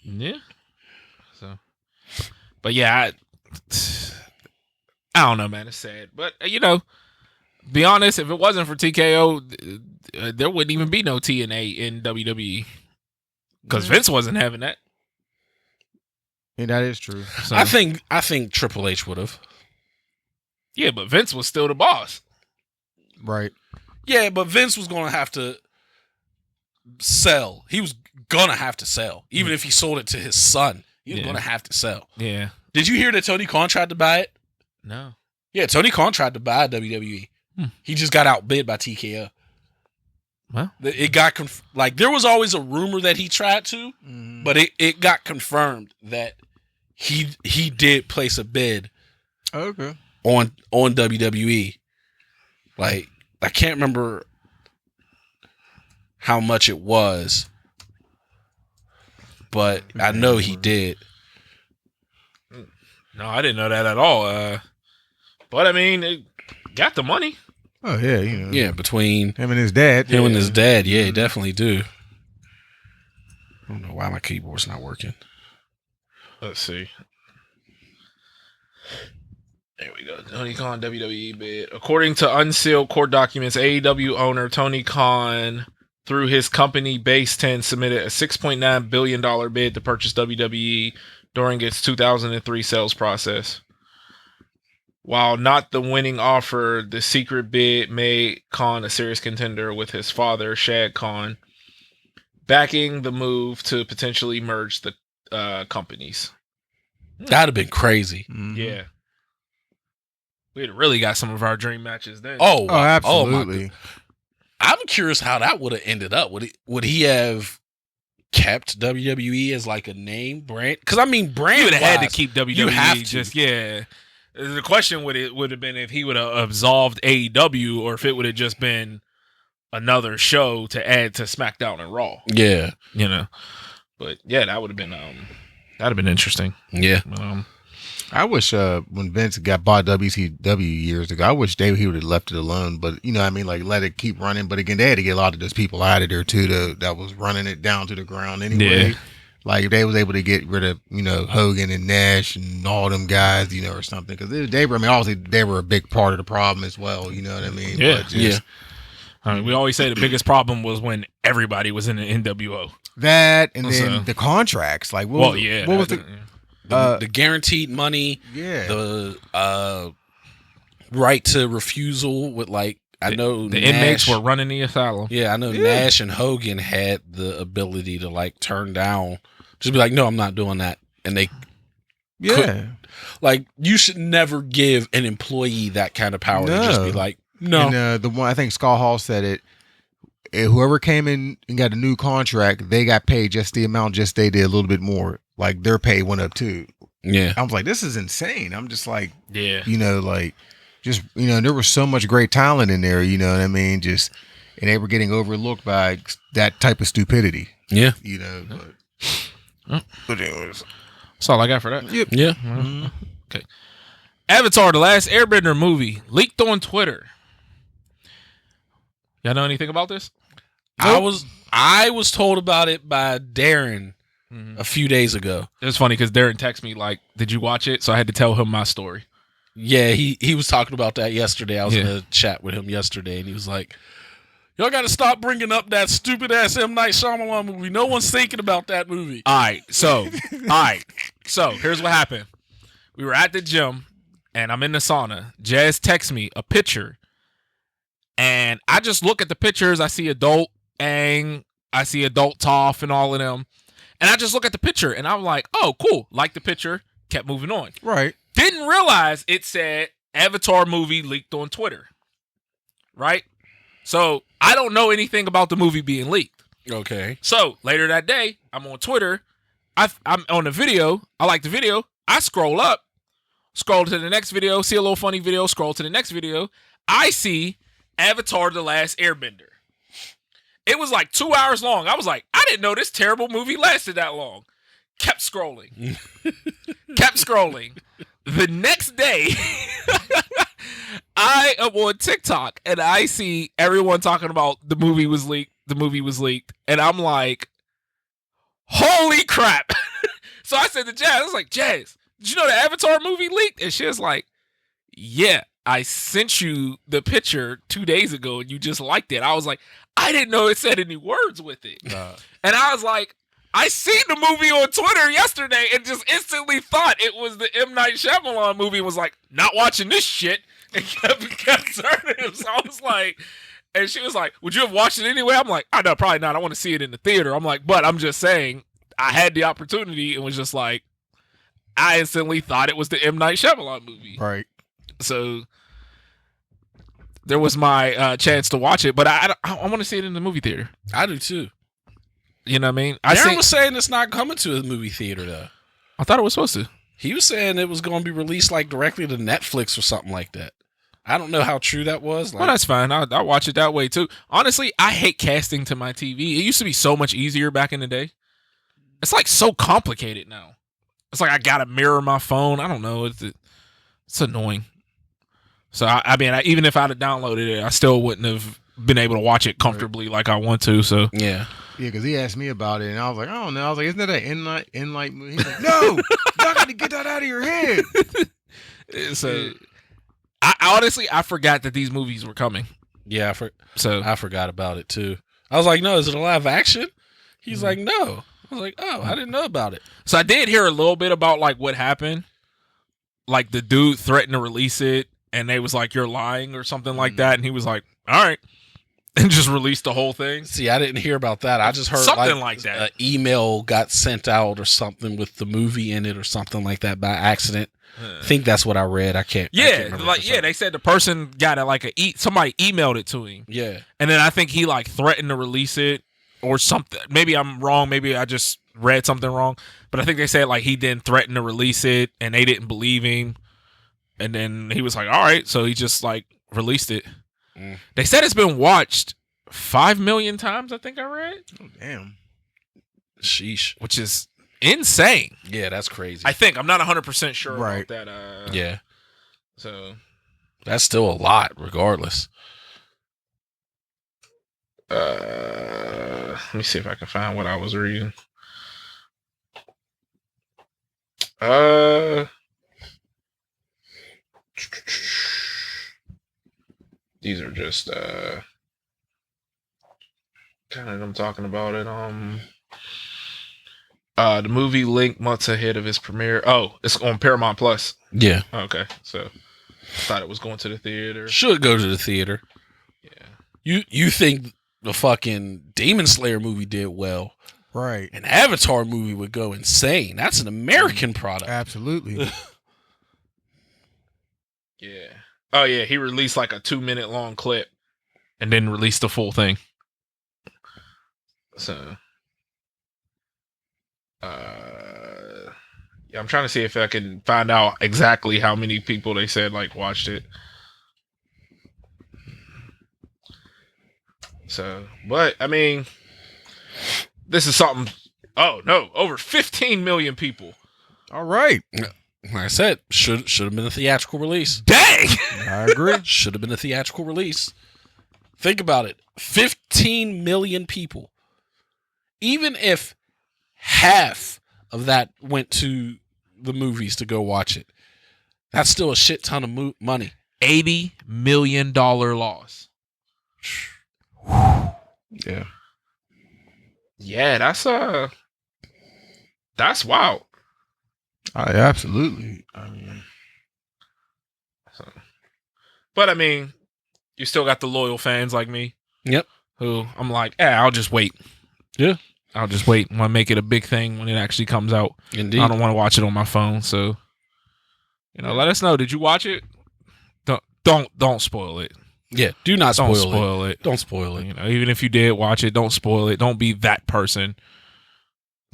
Yeah. So, but yeah, I don't know, man. It's sad. But, be honest, if it wasn't for TKO, there wouldn't even be no TNA in WWE. Because Vince wasn't having that. Yeah, that is true. So, I think Triple H would have. Yeah, but Vince was still the boss. Right. Yeah, but Vince was going to have to sell. He was going to have to sell. Even if he sold it to his son, he was going to have to sell. Yeah. Did you hear that Tony Khan tried to buy it? No. Yeah, Tony Khan tried to buy WWE. He just got outbid by TKO. Well, it got there was always a rumor that he tried to, but it got confirmed that he did place a bid. Okay. On WWE. Like, I can't remember how much it was, but I know he did. No, I didn't know that at all. But I mean, it got the money. Oh yeah, Yeah, between him and his dad. Him and his dad, yeah, he definitely do. I don't know why my keyboard's not working. Let's see. There we go. Tony Khan WWE bid. According to unsealed court documents, AEW owner Tony Khan, through his company Base 10, submitted a $6.9 billion bid to purchase WWE during its 2003 sales process. While not the winning offer, the secret bid made Khan a serious contender with his father, Shad Khan, backing the move to potentially merge the companies. That'd have been crazy. Yeah. we'd really got some of our dream matches then. Oh, Oh, absolutely. I'm curious how that would have ended up. Would he have kept WWE as like a name brand? Because I mean, brand you would have had to keep WWE. You have to. Just The question would have been if he would have absolved AEW or if it would have just been another show to add to SmackDown and Raw. Yeah, you know. But yeah, that would have been interesting. Yeah. I wish when Vince got bought WCW years ago, I wish he would have left it alone. But you know, what I mean, like let it keep running. But again, they had to get a lot of those people out of there too. That was running it down to the ground anyway. Yeah. Like they was able to get rid of Hogan and Nash and all them guys, or something because they were. I mean, obviously they were a big part of the problem as well. You know what I mean? Yeah. But just, I mean, we always say the biggest problem was when everybody was in the NWO. That and then the contracts. Like, what was the guaranteed money? Yeah. The right to refusal with I know the Nash, inmates were running the asylum. Yeah, I know Nash and Hogan had the ability to turn down, just be like, no, I'm not doing that, and they. Yeah. You should never give an employee that kind of power to just be like, no. And the one I think Scott Hall said it. Whoever came in and got a new contract, they got paid just the amount, just they did a little bit more. Like their pay went up too. Yeah. I was like, this is insane. I'm just like, yeah, there was so much great talent in there, you know what I mean? And they were getting overlooked by that type of stupidity. Yeah. But anyways. That's all I got for that. Yep. Yeah. Mm-hmm. Okay. Avatar: The Last Airbender movie leaked on Twitter. Y'all know anything about this? Nope. I was told about it by Darren a few days ago. It was funny because Darren texted me like, "Did you watch it?" So I had to tell him my story. Yeah, he was talking about that yesterday. I was in a chat with him yesterday, and he was like, "Y'all got to stop bringing up that stupid ass M. Night Shyamalan movie. No one's thinking about that movie." All right, so here's what happened. We were at the gym, and I'm in the sauna. Jazz texts me a picture, and I just look at the pictures. I see adult Aang, I see adult Toph, and all of them, and I just look at the picture, and I'm like, "Oh, cool!" Like the picture, kept moving on. Right. Didn't realize it said Avatar movie leaked on Twitter. Right? So I don't know anything about the movie being leaked. Okay. So later that day, I'm on Twitter. I'm on the video. I like the video. I scroll up, scroll to the next video, see a little funny video, scroll to the next video. I see Avatar: The Last Airbender. It was like 2 hours long. I was like, I didn't know this terrible movie lasted that long. Kept scrolling. Kept scrolling. The next day, I am on TikTok and I see everyone talking about the movie was leaked. The movie was leaked. And I'm like, holy crap. So I said to Jazz, I was like, Jazz, did you know the Avatar movie leaked? And she was like, yeah, I sent you the picture 2 days ago and you just liked it. I was like, I didn't know it said any words with it. And I was like, I seen the movie on Twitter yesterday and just instantly thought it was the M. Night Shyamalan movie and was like, not watching this shit. And kept turning. So I was like, and she was like, would you have watched it anyway? I'm like, no, probably not. I want to see it in the theater. I'm like, but I'm just saying, I had the opportunity and was just like, I instantly thought it was the M. Night Shyamalan movie. Right. So there was my chance to watch it, but I want to see it in the movie theater. I do too. You know what I mean? Darren was saying it's not coming to a movie theater though. I thought it was supposed to. He was saying it was going to be released directly to Netflix or something like that. I don't know how true that was. Well, that's fine. I'll watch it that way too. Honestly, I hate casting to my TV. It used to be so much easier back in the day. It's so complicated now. It's I gotta mirror my phone. I don't know. It's annoying. So I mean, even if I'd have downloaded it, I still wouldn't have been able to watch it comfortably like I want to. So yeah, because he asked me about it, and I was like, I don't know. I was like, isn't that an Enlight movie? He's like, no, y'all got to get that out of your head. So I honestly forgot that these movies were coming. Yeah, I forgot about it too. I was like, no, is it a live action? He's like, no. I was like, oh, I didn't know about it. So I did hear a little bit about what happened. The dude threatened to release it, and they was like, you're lying or something like that, and he was like, all right. And just released the whole thing. See, I didn't hear about that. I just heard something like that. An email got sent out or something with the movie in it or something like that by accident. I think that's what I read. I can't remember for certain. They said the person got it like somebody emailed it to him. Yeah. And then I think he like threatened to release it or something. Maybe I'm wrong. Maybe I just read something wrong. But I think they said like he didn't threaten to release it and they didn't believe him. And then he was like, all right. So he just like released it. They said it's been watched 5 million times, I think I read. Oh, damn. Sheesh. Which is insane. Yeah, that's crazy. I think. I'm not 100% sure about that. Yeah. So. That's still a lot, regardless. Let me see if I can find what I was reading. These are just kind of them talking about it. The movie linked months ahead of its premiere. Oh, it's on Paramount Plus. Yeah. Okay, so I thought it was going to the theater. Should go to the theater. Yeah. You think the fucking Demon Slayer movie did well? Right. An Avatar movie would go insane. That's an American product. Absolutely. Yeah. Oh yeah, he released like a 2-minute long clip and then released the full thing. So yeah, I'm trying to see if I can find out exactly how many people they said like watched it. So, but I mean, this is something. Oh no, over 15 million people. All right. Like I said, should have been a theatrical release. Dang! I agree. Should have been a theatrical release. Think about it. 15 million people. Even if half of that went to the movies to go watch it, that's still a shit ton of money. $80 million loss. Yeah. Yeah, that's wild. Absolutely. I mean, but I mean, you still got the loyal fans like me. Yep. Who I'm like, I'll just wait. Yeah. I'll just wait. I want to make it a big thing when it actually comes out. Indeed. I don't want to watch it on my phone. So, let us know. Did you watch it? Don't spoil it. Yeah. Do not spoil, it. Don't spoil it. Even if you did watch it, don't spoil it. Don't be that person.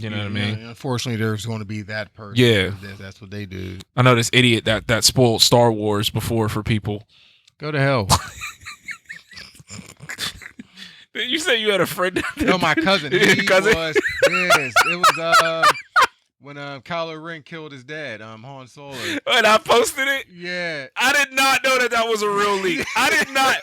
You know what I mean? Unfortunately, there's going to be that person. Yeah. That's what they do. I know this idiot that spoiled Star Wars before for people. Go to hell. You say you had a friend? No, my cousin. He cousin? was. Yes, it was when Kylo Ren killed his dad, Han Solo. And I posted it. Yeah. I did not know that was a real leak. I did not.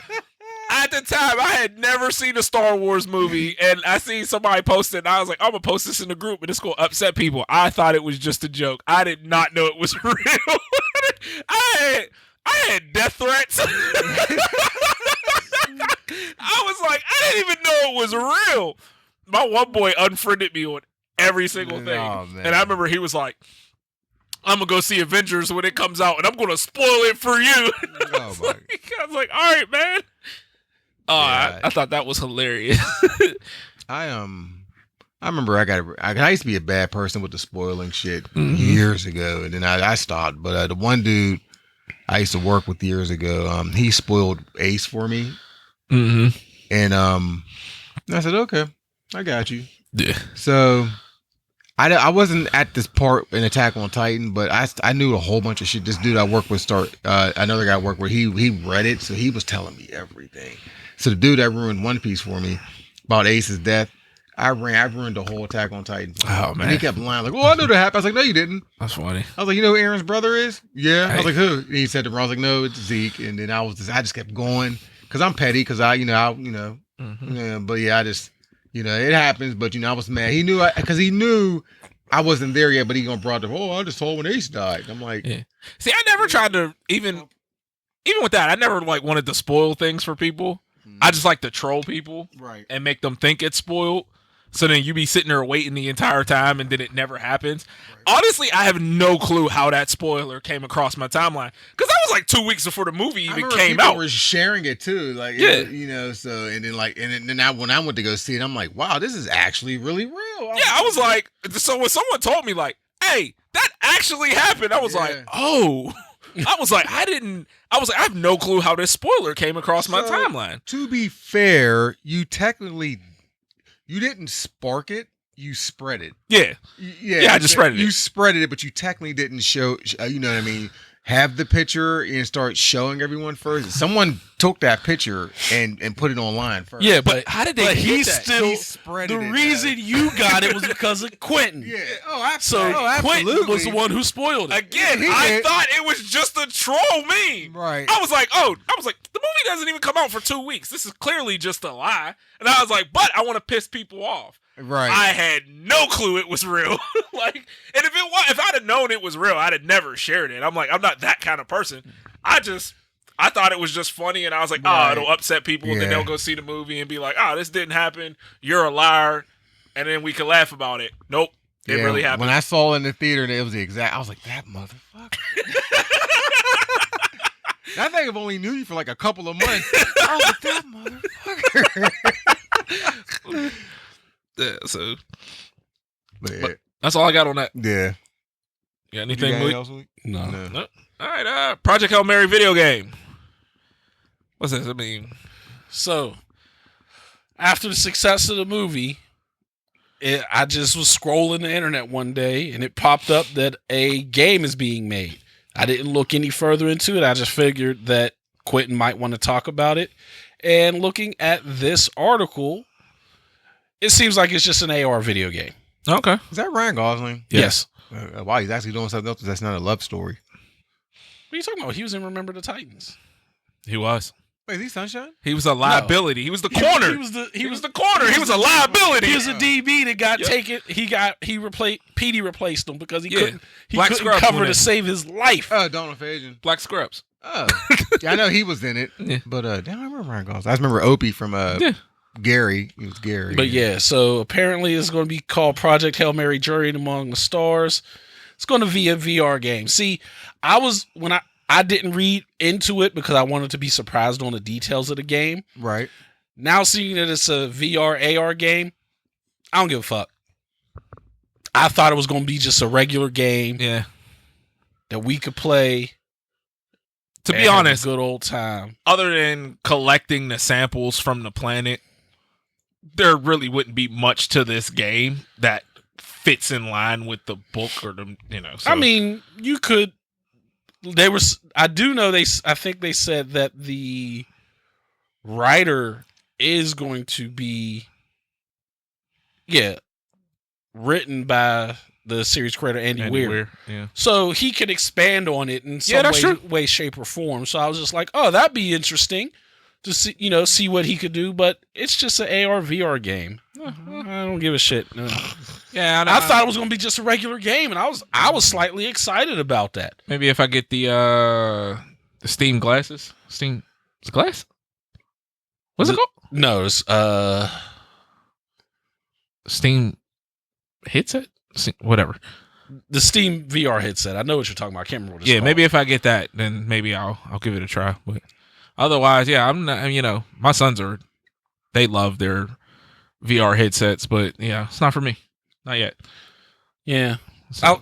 At the time, I had never seen a Star Wars movie, and I seen somebody post it, and I was like, I'm going to post this in the group, and it's going to upset people. I thought it was just a joke. I did not know it was real. I had death threats. I was like, I didn't even know it was real. My one boy unfriended me on every single thing. Oh, man. And I remember he was like, I'm going to go see Avengers when it comes out, and I'm going to spoil it for you. I was like, all right, man. Oh, yeah. I thought that was hilarious. I remember I used to be a bad person with the spoiling shit years ago, and then I stopped. But the one dude I used to work with years ago, he spoiled Ace for me. Mm-hmm. And I said, okay, I got you. Yeah. So I wasn't at this part in Attack on Titan, but I knew a whole bunch of shit. This dude I worked with another guy I worked with, he read it, so he was telling me everything. So the dude that ruined One Piece for me about Ace's death, I ruined the whole Attack on Titan. Oh, man. And he kept lying, like, oh, I knew that happened. I was like, no, you didn't. That's funny. I was like, you know who Aaron's brother is? Yeah. Hey. I was like, who? And he said to me, I was like, no, it's Zeke. And then I just kept going because I'm petty because but yeah, I just, it happens. But, I was mad. He knew, because he knew I wasn't there yet, but he gonna brought up, I just told when Ace died. I'm like, yeah. See, I never tried to even with that. I never wanted to spoil things for people. I just like to troll people, right, and make them think it's spoiled. So then you be sitting there waiting the entire time, and then it never happens. Right. Honestly, I have no clue how that spoiler came across my timeline because that was like 2 weeks before the movie even came out. People were sharing it too, like So and then when I went to go see it, I'm like, wow, this is actually really real. I was like, so when someone told me like, hey, that actually happened. I was like, oh. I was like, I have no clue how this spoiler came across my timeline. To be fair, you didn't spark it, you spread it. Yeah. I just spread it. You spread it, but you technically didn't show, you know what I mean? Have the picture and start showing everyone first. Someone took that picture and put it online first. Yeah, but how did they get that? He spread the it, reason you got it was because of Quintin. Yeah. So Quintin was the one who spoiled it. Again, I thought it was just a troll meme. Right. I was like, the movie doesn't even come out for 2 weeks. This is clearly just a lie. And I was like, but I want to piss people off. Right. I had no clue it was real. And if I'd have known it was real, I'd have never shared it. I'm like, I'm not that kind of person. I thought it was just funny, and I was like, it'll upset people, and then they'll go see the movie and be like, this didn't happen. You're a liar, and then we can laugh about it. Nope, it really happened. When I saw it in the theater, it was the exact. I was like, that motherfucker. That thing have only knew you for like a couple of months. I was like, that motherfucker. Yeah, so. But that's all I got on that. Yeah. You got anything? Else? No. All right. Project Hail Mary video game. What's this? I mean, so after the success of the movie, I just was scrolling the internet one day, and it popped up that a game is being made. I didn't look any further into it. I just figured that Quintin might want to talk about it. And looking at this article, it seems like it's just an AR video game. Okay. Is that Ryan Gosling? Yes. Wow, he's actually doing something else that's not a love story. What are you talking about? He was in Remember the Titans. He was. Wait, is he Sunshine? He was a liability. No. He was the corner. He was the corner. He was a liability. He was a DB that got taken. Petey replaced him because he couldn't cover to save his life. Donald Fagen. Black Scrubs. Oh. Yeah, I know he was in it. Yeah. But damn, I remember Ryan Gosling. I just remember Opie from Gary. He was Gary. But so apparently it's going to be called Project Hail Mary Journey Among the Stars. It's going to be a VR game. See, I didn't read into it because I wanted to be surprised on the details of the game. Right. Now seeing that it's a VR AR game, I don't give a fuck. I thought it was going to be just a regular game. Yeah. That we could play. To be honest, good old time. Other than collecting the samples from the planet, there really wouldn't be much to this game that fits in line with the book or the, So. I mean, you could. I think they said that the writer is going to be, written by the series creator Andy Weir. Yeah. So he could expand on it in some way, shape, or form. So I was just like, oh, that'd be interesting to see what he could do. But it's just an AR VR game. I don't give a shit. No. Yeah, I thought it was going to be just a regular game, and I was slightly excited about that. Maybe if I get the Steam glasses. Steam glass? What's it called? No, it's Steam headset? Whatever. The Steam VR headset. I know what you're talking about. I can't remember what it's called. Maybe if I get that, then maybe I'll give it a try. But otherwise, I'm not. My sons they love their VR headsets, but it's not for me. Not yet. Yeah. So.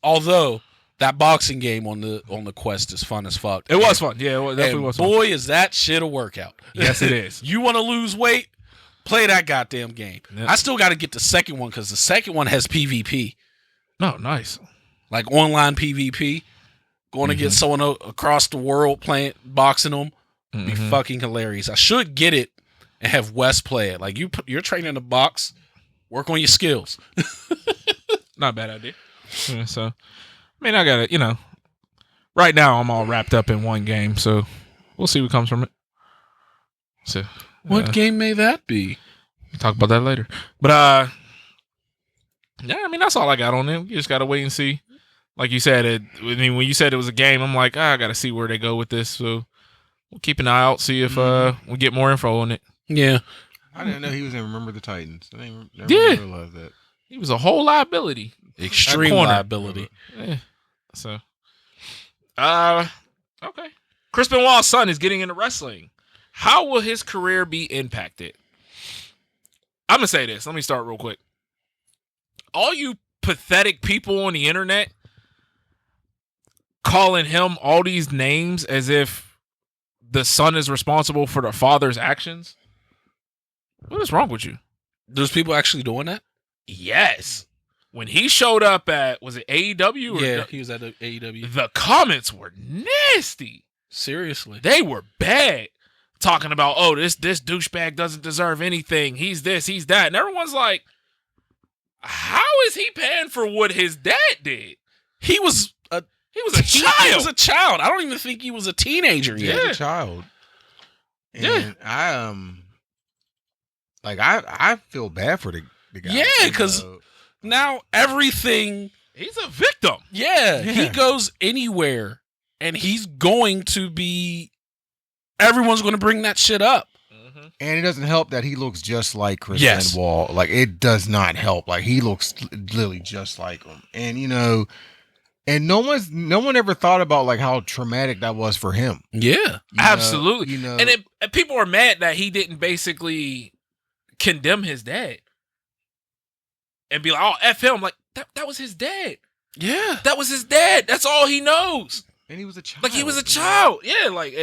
Although that boxing game on the Quest is fun as fuck. It was fun. Yeah, it definitely was fun. Boy, is that shit a workout. Yes, it is. You want to lose weight? Play that goddamn game. Yep. I still got to get the second one because the second one has PvP. Oh, nice. Like online PvP. Going to get someone across the world boxing them. Be fucking hilarious. I should get it and have Wes play it. Like you're training to box. Work on your skills. Not a bad idea. Yeah, so, I mean, I got it, right now I'm all wrapped up in one game, so we'll see what comes from it. So, what game may that be? We'll talk about that later. But, I mean, that's all I got on it. You just got to wait and see. Like you said, when you said it was a game, I'm like, I got to see where they go with this. So, we'll keep an eye out, see if we get more info on it. Yeah. I didn't know he was in Remember the Titans. I never realized that. He was a whole liability. Extreme liability. Yeah. So, okay. Chris Benoit's son is getting into wrestling. How will his career be impacted? I'm going to say this. Let me start real quick. All you pathetic people on the internet calling him all these names as if the son is responsible for the father's actions. What is wrong with you? There's people actually doing that? Yes. When he showed up at, was it AEW? Yeah, he was at AEW. The comments were nasty. Seriously. They were bad. Talking about, oh, this douchebag doesn't deserve anything. He's this, he's that. And everyone's like, how is he paying for what his dad did? He was a child. He was a child. I don't even think he was a teenager yet. He was a child. And I feel bad for the guy. Yeah, because now everything... He's a victim. Yeah, he goes anywhere, and he's going to be... Everyone's going to bring that shit up. Mm-hmm. And it doesn't help that he looks just like Chris Benoit. Like, it does not help. Like, he looks literally just like him. And, and no one ever thought about, like, how traumatic that was for him. Yeah, absolutely. And people are mad that he didn't basically condemn his dad and be like, oh, F him. Like, that was his dad. Yeah. That was his dad. That's all he knows. And he was a child. Like, he was a child. Yeah, like...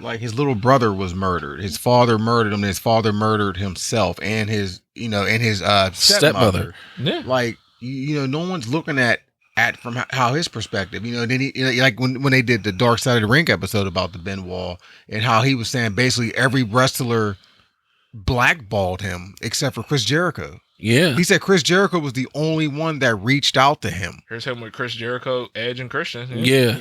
like, his little brother was murdered. His father murdered him, and his father murdered himself and his, and his stepmother. Yeah. Like, no one's looking at from how his perspective, then he, like, when they did the Dark Side of the Ring episode about the Benoit, and how he was saying basically every wrestler blackballed him except for Chris Jericho. Yeah. He said Chris Jericho was the only one that reached out to him. Here's him with Chris Jericho, Edge, and Christian. Yeah.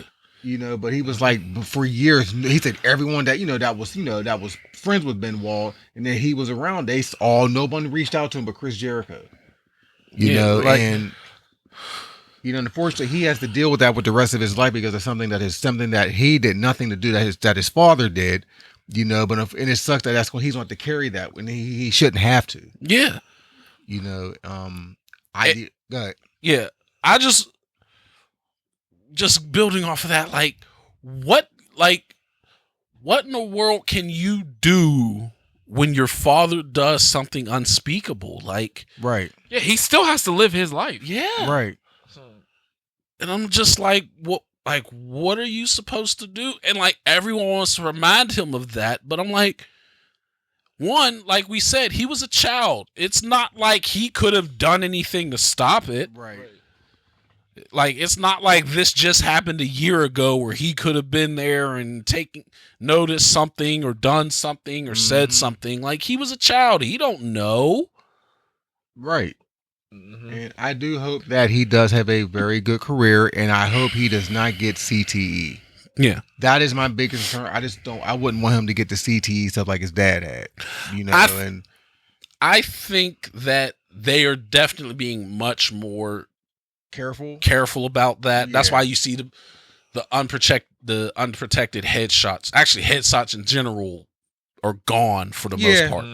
But he was like, for years, he said everyone that, that was friends with Benoit, and then he was around, nobody reached out to him but Chris Jericho. Unfortunately, he has to deal with that with the rest of his life because of something that he did nothing to do, that his father did, but and it sucks that's when he's going to carry that when he shouldn't have to. Yeah. Go ahead. Yeah. I just building off of that, what in the world can you do when your father does something unspeakable? Right. Yeah, he still has to live his life. Yeah. Right. And I'm just like, what are you supposed to do? And everyone wants to remind him of that, but I'm like, one, like we said, he was a child. It's not like he could have done anything to stop it. Right. Like, it's not like this just happened a year ago where he could have been there and noticed something or done something or said something. Like, he was a child. He don't know. Right. And I do hope that he does have a very good career, and I hope he does not get CTE. Yeah. That is my biggest concern. I wouldn't want him to get the CTE stuff like his dad had, and I think that they are definitely being much more careful about that. Yeah. That's why you see the unprotected headshots. Actually, headshots in general are gone for the most part.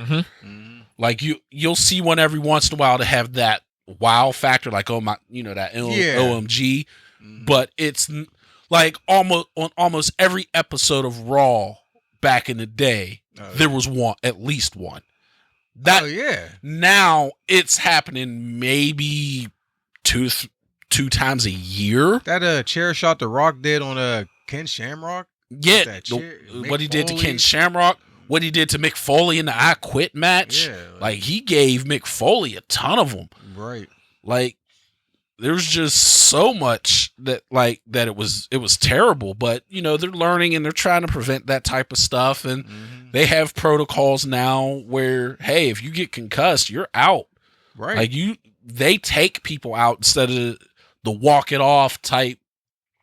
Like, you'll see one every once in a while to have that wow factor, like, oh my, that OMG, but it's like almost every episode of Raw back in the day, there was at least one. Now it's happening maybe two times a year. That chair shot The Rock did on Ken Shamrock. Yeah, what he did to Ken Shamrock, what he did to Mick Foley in the I Quit match. Yeah, like he gave Mick Foley a ton of them. Right. Like, there's just so much that it was terrible, but they're learning and they're trying to prevent that type of stuff, and they have protocols now where, hey, if you get concussed, you're out. Right. Like, they take people out instead of the walk it off type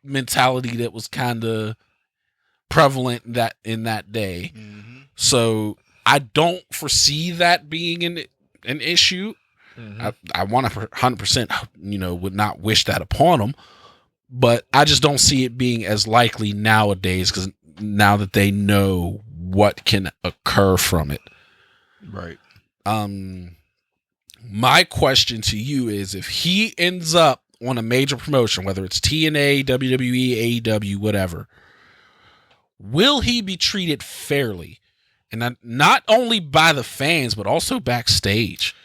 mentality that was kind of prevalent in that day. So I don't foresee that being an issue. I want to 100%, would not wish that upon them, but I just don't see it being as likely nowadays, because now that they know what can occur from it. Right. My question to you is, if he ends up on a major promotion, whether it's TNA, WWE, AEW, whatever, will he be treated fairly? And not only by the fans, but also backstage.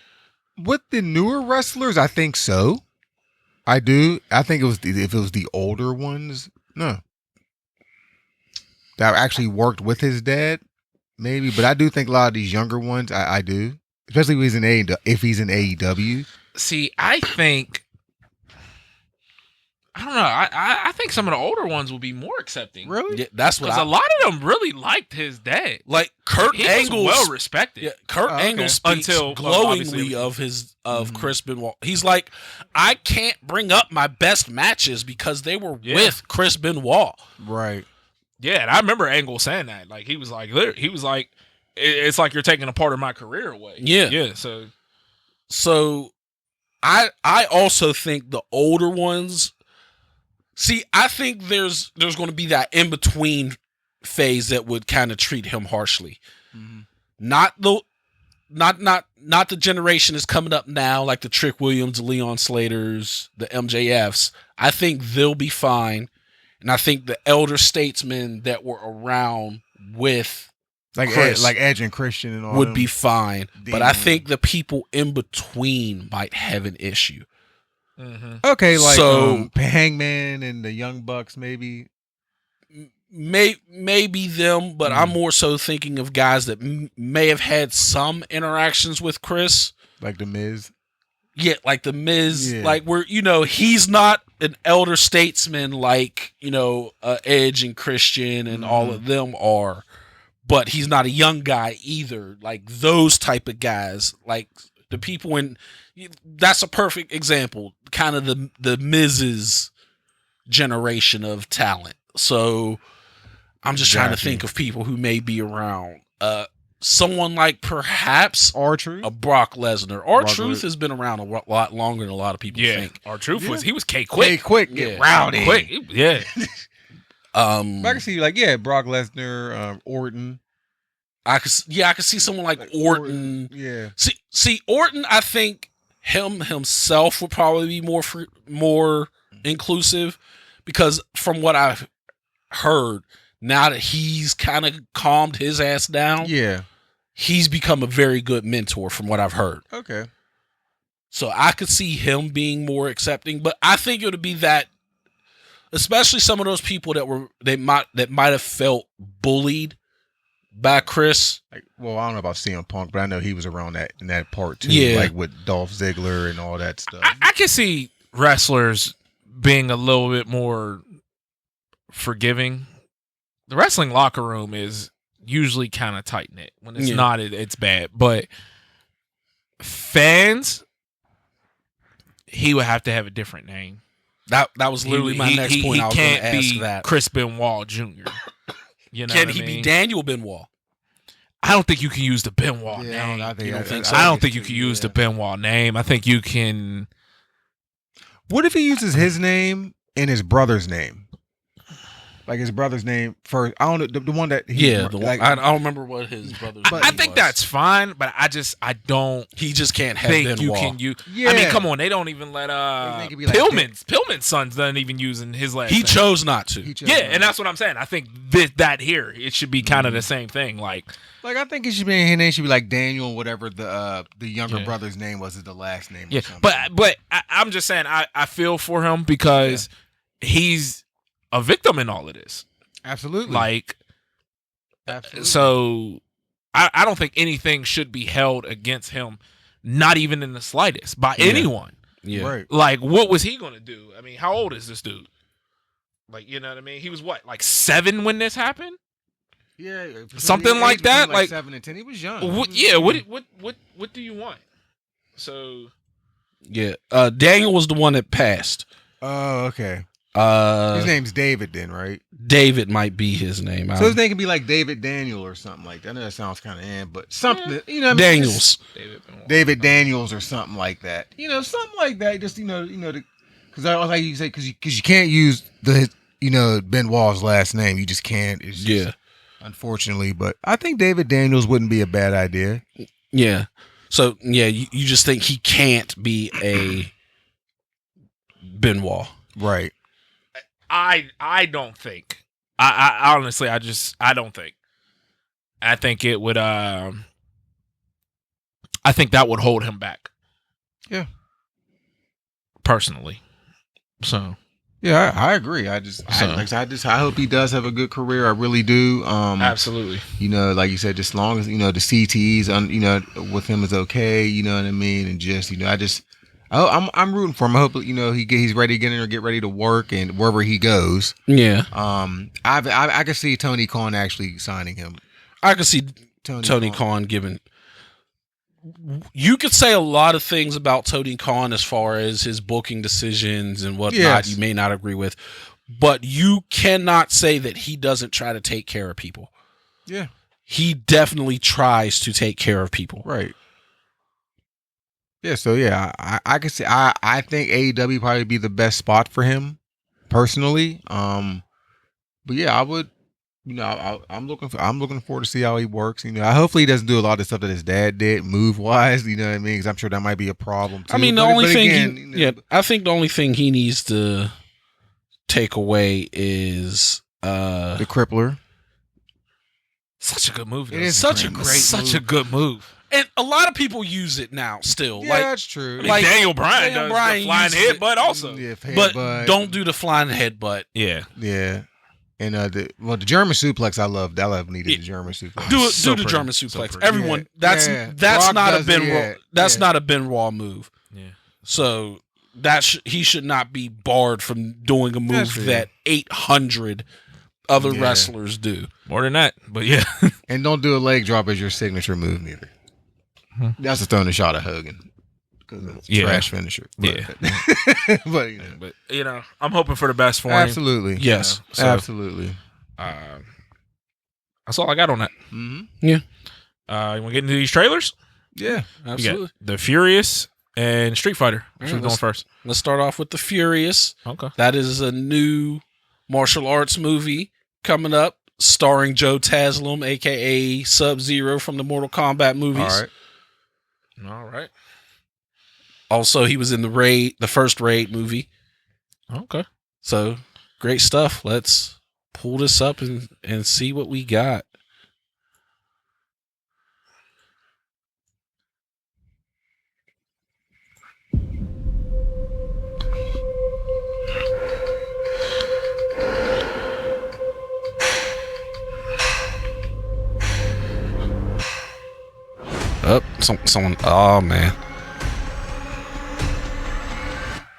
With the newer wrestlers, I think so. I do. I think if it was the older ones, no, that actually worked with his dad, maybe. But I do think a lot of these younger ones, I do, especially if he's in AEW. See, I think I don't know. I think some of the older ones will be more accepting. Really? Yeah, that's what Because a lot of them really liked his dad. like. Kurt He Angle, was well respected. yeah, Kurt Oh, okay. Angle speaks Until, glowingly obviously- of Chris Benoit. He's like, I can't bring up my best matches because they were with Chris Benoit. Right. Yeah, and I remember Angle saying that. Like he was like, it's like you're taking a part of my career away. Yeah. Yeah. So I also think the older ones. See, I think there's going to be that in between phase that would kind of treat him harshly. Mm-hmm. Not the generation that's coming up now, like the Trick Williams, the Leon Slaters, the MJFs. I think they'll be fine, and I think the elder statesmen that were around with Like Chris Edge and Christian and all would them. be fine. But I think the people in between might have an issue. Mm-hmm. Okay, like So- Hangman and the Young Bucks, maybe. Maybe them, but I'm more so thinking of guys that may have had some interactions with Chris. Like the Miz. Yeah, like the Miz, Yeah. like where he's not an elder statesman like Edge and Christian and all of them are, but he's not a young guy either. Like those type of guys, like the people in that's a perfect example, kind of the Miz's generation of talent. So I'm just trying to Gotcha. think of people who may be around. Someone like perhaps R-Truth. a Brock Lesnar. R-Truth Lesnar. has been around a lot longer than a lot of people Yeah. think. Our truth was Yeah. he was K Hey, quick. quick, Yeah. get rowdy. Quick. Yeah. I can see Brock Lesnar, Orton. I could see someone like Orton. Yeah. See Orton. I think himself would probably be more inclusive, because from what I've heard, now that he's kind of calmed his ass down, Yeah. he's become a very good mentor from what I've heard. Okay. So I could see him being more accepting, but I think it would be that, especially some of those people that might have felt bullied by Chris. Like, well, I don't know about CM Punk, but I know he was around in that part too. Yeah. Like with Dolph Ziggler and all that stuff. I can see wrestlers being a little bit more forgiving. The wrestling locker room is usually kind of tight knit. When it's not, it's bad. But fans, he would have to have a different name. That was literally my next point. I was going to ask be that. Chris Benoit Jr. You know Can what he I be mean? Daniel Benoit? I don't think you can use the Benoit Yeah, name. I You don't think so? I don't think you can use the Benoit name. I think you can. What if he uses his name and his brother's name? Like his brother's name first. I don't know the one that he, Yeah, the one, I don't remember what his brother's name I think was. that's fine, but I don't He just can't have think Benoit. you can use. Yeah. I mean, come on, they don't even let think it'd be like Pillman's son's not even using his last He name. chose not to. He chose Yeah, not. and that's what I'm saying. I think that here it should be kind of the same thing. Like, Like I think it should be his name should be like Daniel, whatever the younger Yeah. brother's name was, is the last name. yeah, or something. but I'm just saying I feel for him because he's a victim in all of this. Absolutely. Like, Absolutely. so I don't think anything should be held against him, not even in the slightest, by anyone. Yeah. Right. Like, what was he going to do? I mean, how old is this dude? Like, you know what I mean? He was what, like 7 when this happened? Yeah. Something like age that, between, like 7 and 10. He was young. What, yeah, what do you want? So, Yeah. Daniel was the one that passed. Oh, okay. His name's David then, right? David might be his name. So his name could be like David Daniel or something like that. I know that sounds kind of but something, you know what I mean? Daniels. David Daniels or something like that. You know, something like that. Just because I was like you say because you can't use the Benoit's last name. You just can't. It's just, unfortunately. But I think David Daniels wouldn't be a bad idea. Yeah. So yeah, you just think he can't be a Benoit. Right. I don't think. I honestly, I don't think. I think it would. I think that would hold him back. Yeah. Personally, So Yeah, I agree. I hope he does have a good career. I really do. absolutely. You know, like you said, just as long as, you know, the CTEs on, you know, with him is okay, you know what I mean? And just, you know, I'm rooting for him. I hope, you know, he's ready to get in or get ready to work and wherever he goes. Yeah. I can see Tony Khan actually signing him. I can see Tony Khan giving. You could say a lot of things about Tony Khan as far as his booking decisions and whatnot. Yes. You may not agree with, but you cannot say that he doesn't try to take care of people. Yeah. He definitely tries to take care of people. Right. Yeah, so yeah, I can say I think AEW probably be the best spot for him personally. But yeah, I would, you know, I'm looking forward to see how he works. You know, hopefully he doesn't do a lot of stuff that his dad did move wise. You know what I mean? Because I'm sure that might be a problem too. I mean, I think the only thing he needs to take away is the Crippler. Such a good move. It is such a good move. And a lot of people use it now still. Yeah, like, that's true. I mean, Daniel Bryan does the flying headbutt also. Yeah, but don't do the flying headbutt. Yeah. Yeah. And the German suplex, I love needed the German suplex. Do the German suplex. Everyone, that's not a Benoit move. Yeah. So he should not be barred from doing a move that 800 other wrestlers do. More than that, but yeah. And don't do a leg drop as your signature move neither. That's a throwing a shot at Hogan because it's a trash finisher. But, but you know, I'm hoping for the best for him. Absolutely. Yes. You know, so, absolutely. That's all I got on that. Mm-hmm. Yeah. You want to get into these trailers? Yeah, absolutely. The Furious and Street Fighter. Which is going first? Let's start off with the Furious. Okay. That is a new martial arts movie coming up, starring Joe Taslim, aka Sub-Zero from the Mortal Kombat movies. All right. Also, he was in the first Raid movie. Okay. So, great stuff. Let's pull this up and see what we got. Someone. Oh man.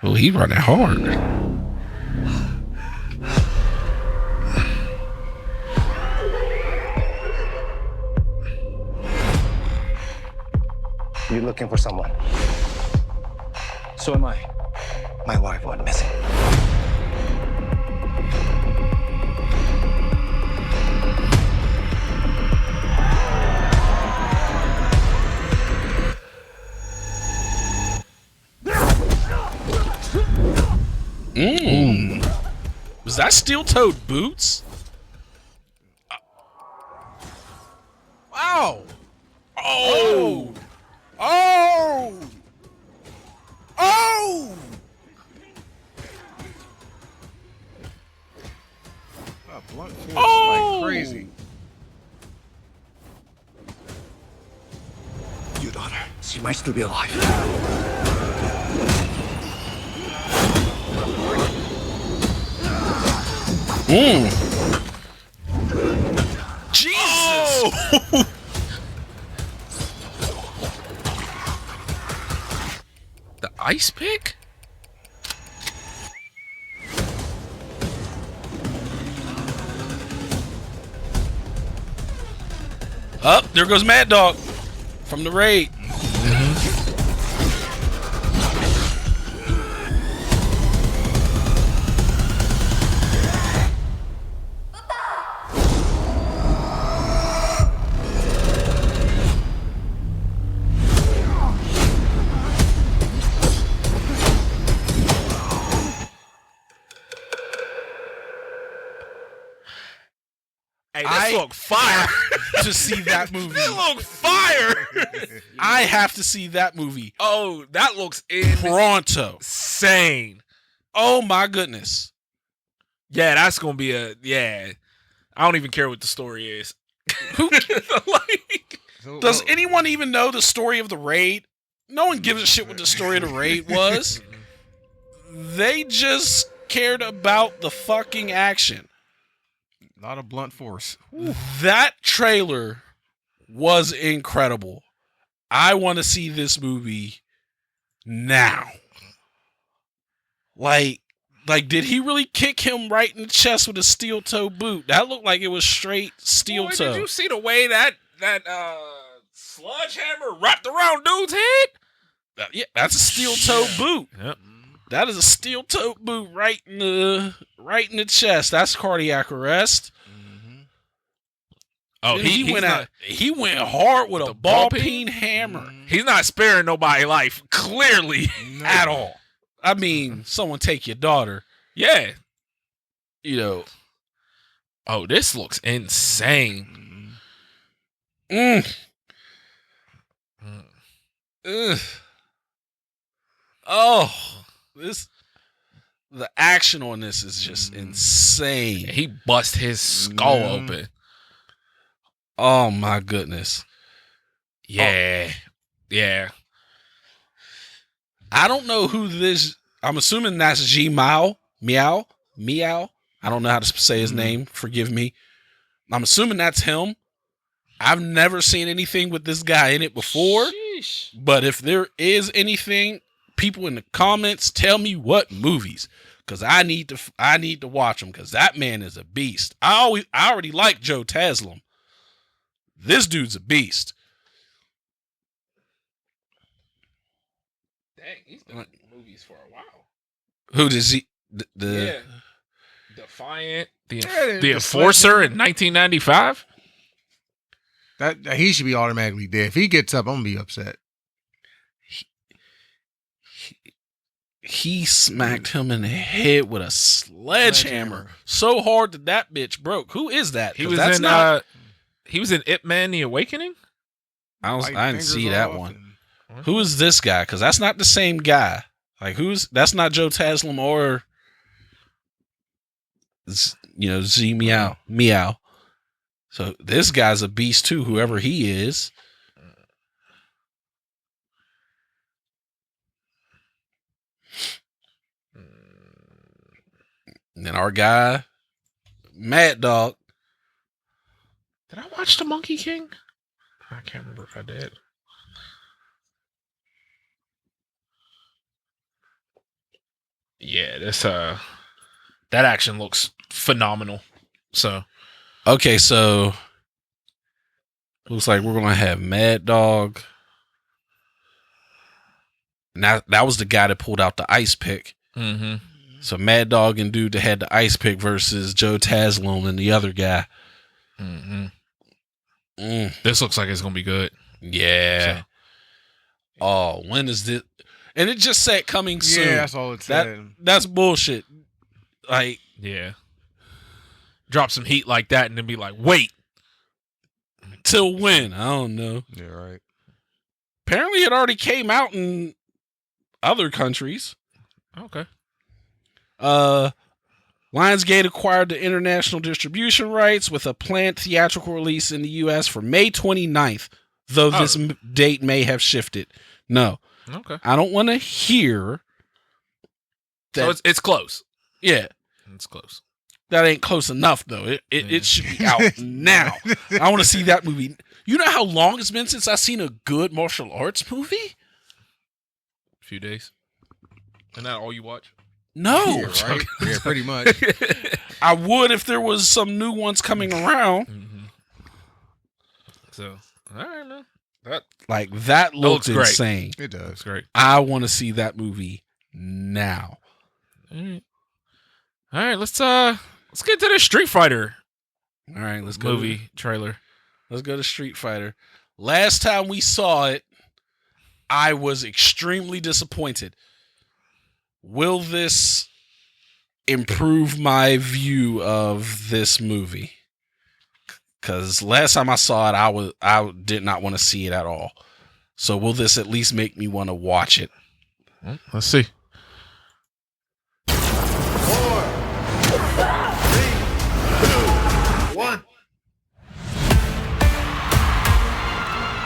Oh, he running hard. You're looking for someone. So am I. My wife went missing. Was that steel-toed boots? Wow! Oh! Oh! Oh! Blunt force like crazy. Your daughter. She might still be alive. Jesus! Oh! The ice pick? Up, there goes Mad Dog from the Raid. Hey, that look fire. To see that movie. That look fire. I have to see that movie. Oh, that looks Pronto. insane. Oh my goodness. Yeah, that's gonna be I don't even care what the story is. Does anyone even know the story of the Raid? No one gives a shit what the story of the Raid was. They just cared about the fucking action. A lot of blunt force. That trailer was incredible. I want to see this movie now. Like, did he really kick him right in the chest with a steel toe boot? That looked like it was straight steel toe. Did you see the way that sledgehammer wrapped around dude's head? Yeah, that's a steel toe boot. Yep. That is a steel toe boot right in the chest. That's cardiac arrest. Oh, he went hard with a ball peen hammer. He's not sparing nobody life, clearly, at all. I mean, someone take your daughter. Yeah. You know. Oh, this looks insane. Ugh. Oh, the action on this is just insane. He bust his skull open. Oh my goodness. Yeah. Yeah. I don't know who this. I'm assuming that's G Mao. Meow. I don't know how to say his name. Forgive me. I'm assuming that's him. I've never seen anything with this guy in it before. Sheesh. But if there is anything, people in the comments tell me what movies, because I need to watch them, because that man is a beast. I already like Joe Taslim. This dude's a beast. Dang, he's been in movies for a while. Who does he? Yeah. Defiant. The Enforcer in 1995. That he should be automatically dead. If he gets up, I'm gonna be upset. He smacked him in the head with a sledgehammer so hard that bitch broke. Who is that? He was in Ip Man: The Awakening. I didn't see that one. Who is this guy? Because that's not the same guy. Like, that's not Joe Taslim or Z Meow. So this guy's a beast too, whoever he is. And then our guy, Mad Dog. Did I watch The Monkey King? I can't remember if I did. Yeah, this that action looks phenomenal. So okay, so looks like we're gonna have Mad Dog. Now that was the guy that pulled out the ice pick. Mm-hmm. So Mad Dog and dude that had the ice pick versus Joe Taslim and the other guy. Mm-hmm. This looks like it's gonna be good. Yeah. So. Oh, when is this? And it just said coming soon. Yeah, that's all it said. That's bullshit. Like, yeah. Drop some heat like that and then be like, wait. Till when? I don't know. Yeah, right. Apparently it already came out in other countries. Okay. Lionsgate acquired the international distribution rights with a planned theatrical release in the U.S. for May 29th, though this date may have shifted. No. Okay. I don't want to hear that. So it's close. Yeah. It's close. That ain't close enough, though. It should be out now. I want to see that movie. You know how long it's been since I've seen a good martial arts movie? A few days. Isn't that all you watch? No. Yeah, right? Yeah, pretty much. I would if there was some new ones coming around. Mm-hmm. So, all right, man. That looks insane. It does. It's great. I want to see that movie now. All right, let's get to the Street Fighter. All right, let's go. Movie trailer. Let's go to Street Fighter. Last time we saw it, I was extremely disappointed. Will this improve my view of this movie? Because last time I saw it, I did not want to see it at all. So will this at least make me want to watch it? Let's see. 4, 3, 2, 1.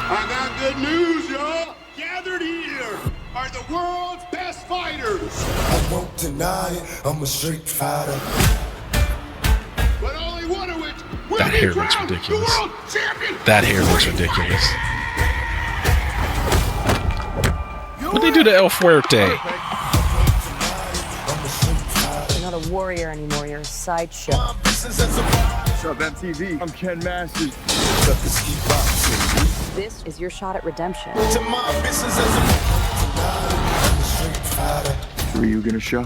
I got good news, y'all. Gathered here are the world's best fighters. I won't deny it, I'm a street fighter. But only one of which will That be hair looks crowned ridiculous. the world champion. That hair looks ridiculous. What they do to El Fuerte? You're not a warrior anymore, you're a sideshow. What's up, MTV? I'm Ken Masters. This is your shot at redemption. Who are you gonna show?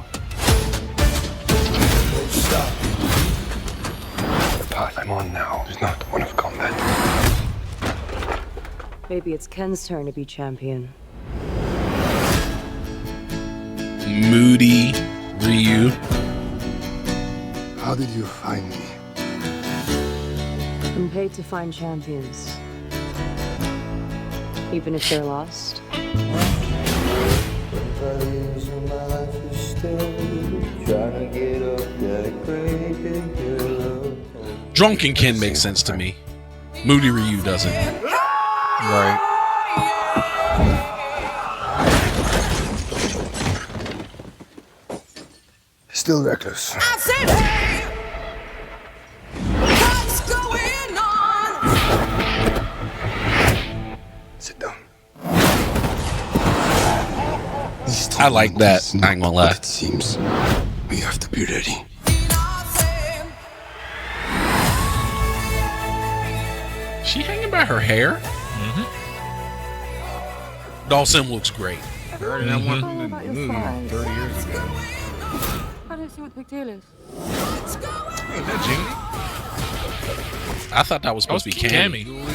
The path I'm on now is not one of combat. Maybe it's Ken's turn to be champion. Moody Ryu. How did you find me? I'm paid to find champions. Even if they're lost. Drunken Ken makes sense to me. Moody Ryu doesn't. Right. Still reckless. I said, hey, what's going on? Sit down. I like that. I ain't gonna lie. It seems we have to be ready. She hanging by her hair? Dawson looks great. Better than that one from the About your movie thighs. 30 years ago. I don't see what the big deal is. Ain't that I thought that was supposed to be Cammy. Jimmy?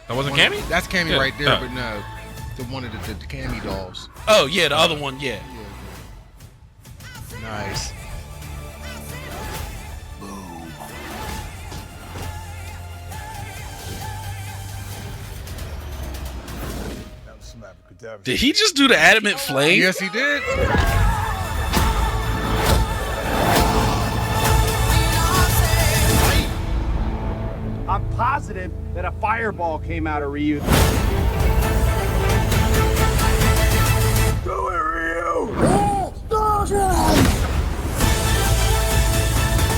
That wasn't Cammy? That's Cammy Yeah. right there, Oh. but no. The one of the Cammy dolls. Oh yeah, the other one, yeah. Nice. Did he just do the adamant flame? Yes, he did. I'm positive that a fireball came out of Ryu. Do it, Ryu.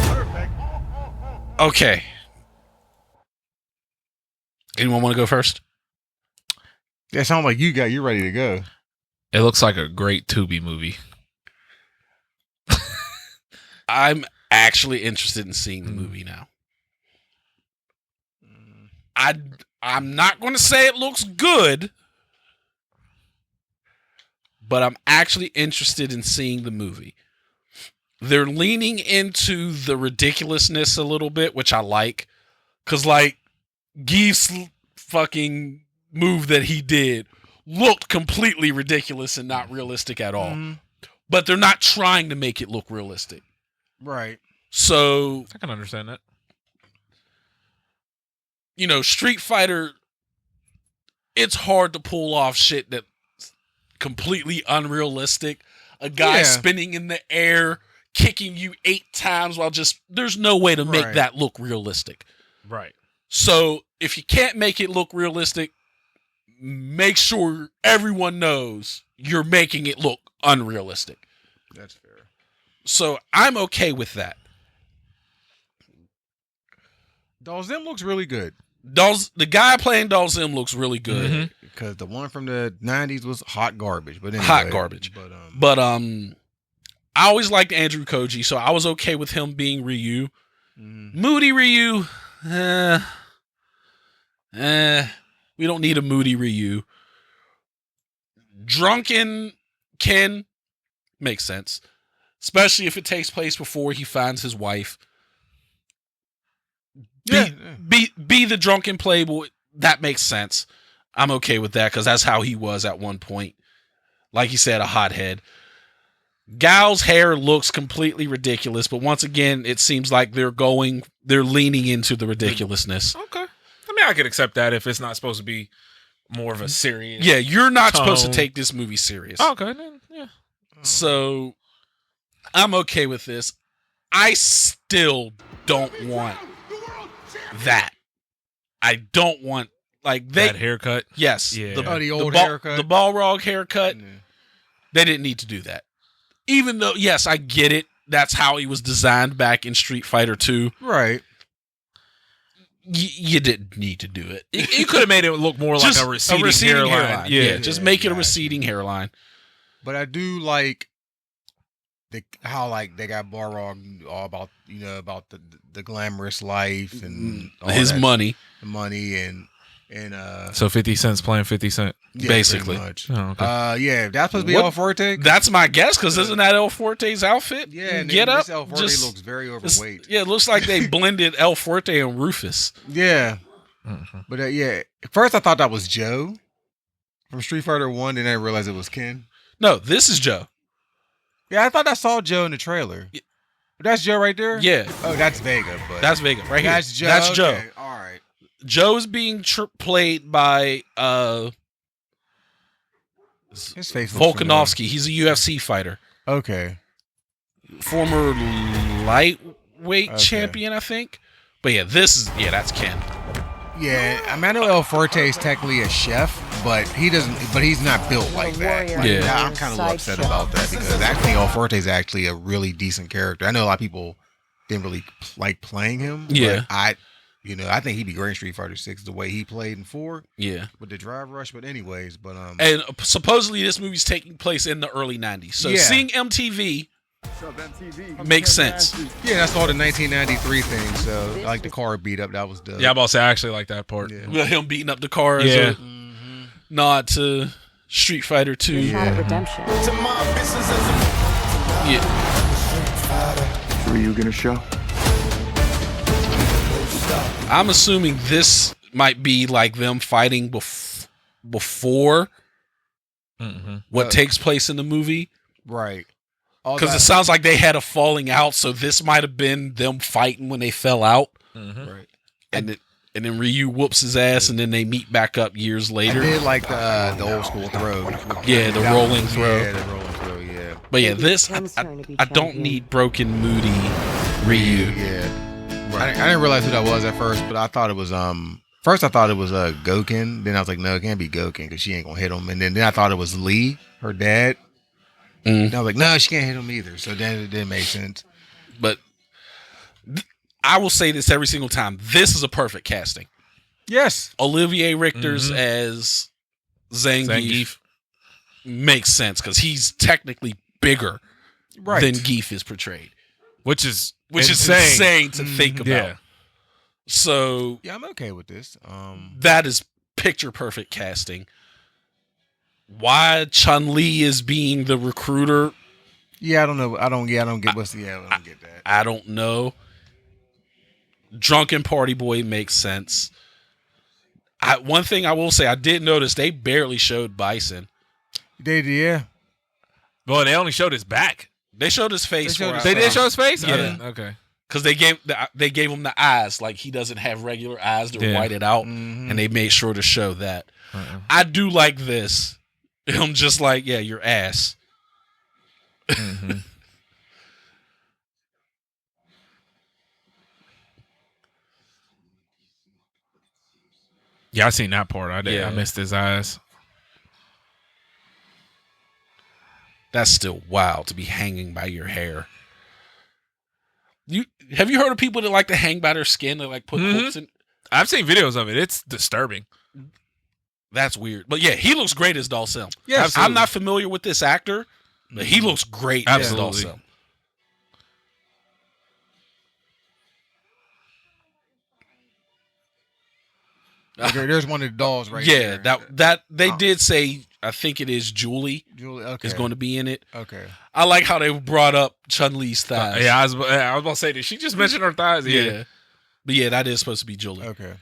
Perfect. Okay. Anyone want to go first? Yeah, sounds like you're ready to go. It looks like a great Tubi movie. I'm actually interested in seeing the movie now. I'm not going to say it looks good, but I'm actually interested in seeing the movie. They're leaning into the ridiculousness a little bit, which I like. Because, like, Geef's fucking move that he did looked completely ridiculous and not realistic at all. But they're not trying to make it look realistic. Right. So, I can understand that. you know, Street Fighter, it's hard to pull off shit that's completely unrealistic. A guy spinning in the air, kicking you 8 times while there's no way to make that look realistic. Right. So if you can't make it look realistic, make sure everyone knows you're making it look unrealistic. That's fair. So I'm okay with that. Dalzim looks really good. The guy playing Dalzim looks really good. Because the one from the 90s was hot garbage. But anyway, Hot garbage. But I always liked Andrew Koji, so I was okay with him being Ryu. Moody Ryu, we don't need a Moody Ryu. Drunken Ken makes sense, especially if it takes place before he finds his wife. Be the drunken playboy. That makes sense. I'm okay with that because that's how he was at one point. Like you said, a hothead. Gao's hair looks completely ridiculous, but once again, it seems like they're leaning into the ridiculousness. Okay. I mean, I could accept that if it's not supposed to be more of a serious. Yeah, you're not supposed to tone. take this movie serious. Oh, okay, then, yeah. So I'm okay with this. I still don't want that. I don't want that haircut. Yes. Yeah. The old haircut. The Balrog haircut. Yeah. They didn't need to do that. Even though, yes, I get it. That's how he was designed back in Street Fighter 2. Right. You didn't need to do it. You could have made it look more like a receding hairline. Yeah, just make it a exactly. receding hairline. But I do like how like they got Balrog all about about the glamorous life and all His that, money. the money and So 50 Cents playing 50 Cent. yeah, basically. pretty much. Oh, okay. Yeah, that's supposed to be What- El Forte. That's my guess, because isn't that El Forte's outfit? Yeah, and Get then up. this El Forte looks very overweight. Yeah, it looks like they blended El Forte and Rufus. Yeah, Mhm. but yeah, at first I thought that was Joe from Street Fighter 1, then I realized it was Ken. No, this is Joe. Yeah, I thought I saw Joe in the trailer. Yeah. That's Joe right there? Yeah, Oh, that's Vega, but that's Vega right here. that's Joe. That's Joe. Okay, all right. Joe's being played by His face looks Volkanovski. He's a UFC fighter, familiar. Okay. former lightweight Okay. champion, I think. But yeah, that's Ken. Yeah, I mean, I know El Forte is technically a chef, but he's not built like that. warrior Like, Yeah. yeah, I'm kind of a little upset about that because I think El Forte is actually a really decent character. I know a lot of people didn't really like playing him. Yeah. But I think he'd be great in Street Fighter 6 the way he played in 4 Yeah. with the drive rush. But anyways, And supposedly this movie's taking place in the early 90s. So Yeah. seeing MTV Sub MTV. makes sense. yeah, that's all the 1993 thing. So I like the car beat up. That was dope. Yeah, I'm about to say I actually like that part. Yeah. With him beating up the car as Yeah. a nod to Street Fighter 2. Shot at redemption. Yeah. Who are you gonna show? I'm assuming this might be like them fighting before Mhm. what takes place in the movie. Right. All Because that- it sounds like they had a falling out, so this might have been them fighting when they fell out. Mhm. right. And then Ryu whoops his ass, and then they meet back up years I later. did like the old school throw. Yeah, the rolling throw. Yeah, the rolling throw. Yeah. But yeah, Maybe this Ken's turn to be I don't champion. need broken, moody Ryu. Yeah. I didn't realize who that was at first, but I thought it was first I thought it was Goken. Then I was like, no, it can't be Goken because she ain't gonna hit him. And then I thought it was Lee, her dad. And I was like, no, she can't hit him either. So then it didn't make sense. But I will say this every single time: this is a perfect casting. Yes. Olivier Richter's as Zangief makes sense because he's technically bigger Right. than Geef is portrayed, Which is which is insane to think about. Yeah. So Yeah, I'm okay with this. that is picture perfect casting. Why Chun-Li is being the recruiter, Yeah, I don't know. I don't get what's I don't get that. I don't know. Drunken Party Boy makes sense. One thing I will say, I did notice they barely showed Bison. Yeah. Well, they only showed his back. They showed his face. They showed his They did show his face? Yeah. I didn't. Okay. Because they gave him the eyes. Like, he doesn't have regular eyes. They're Yeah. whited out. Mhm. And they made sure to show that. I do like this. I'm just like, yeah, your ass. Mhm. Yeah, I seen that part. I did. Yeah. I missed his eyes. That's still wild to be hanging by your hair. Have you heard of people that like to hang by their skin? They like put hooks in. I've seen videos of it. It's disturbing. That's weird. But yeah, he looks great as Dhalsim. Yes. Absolutely. I'm not familiar with this actor, but he looks great Absolutely. as Dhalsim. There's one of the dolls right Yeah, there. that they did say. I think it is Julie Julie, okay. is going to be in it. Okay. I like how they brought up Chun-Li's thighs. Yeah, I was about to say, did she just mention her thighs? yeah. But yeah, that is supposed to be Julie. Okay.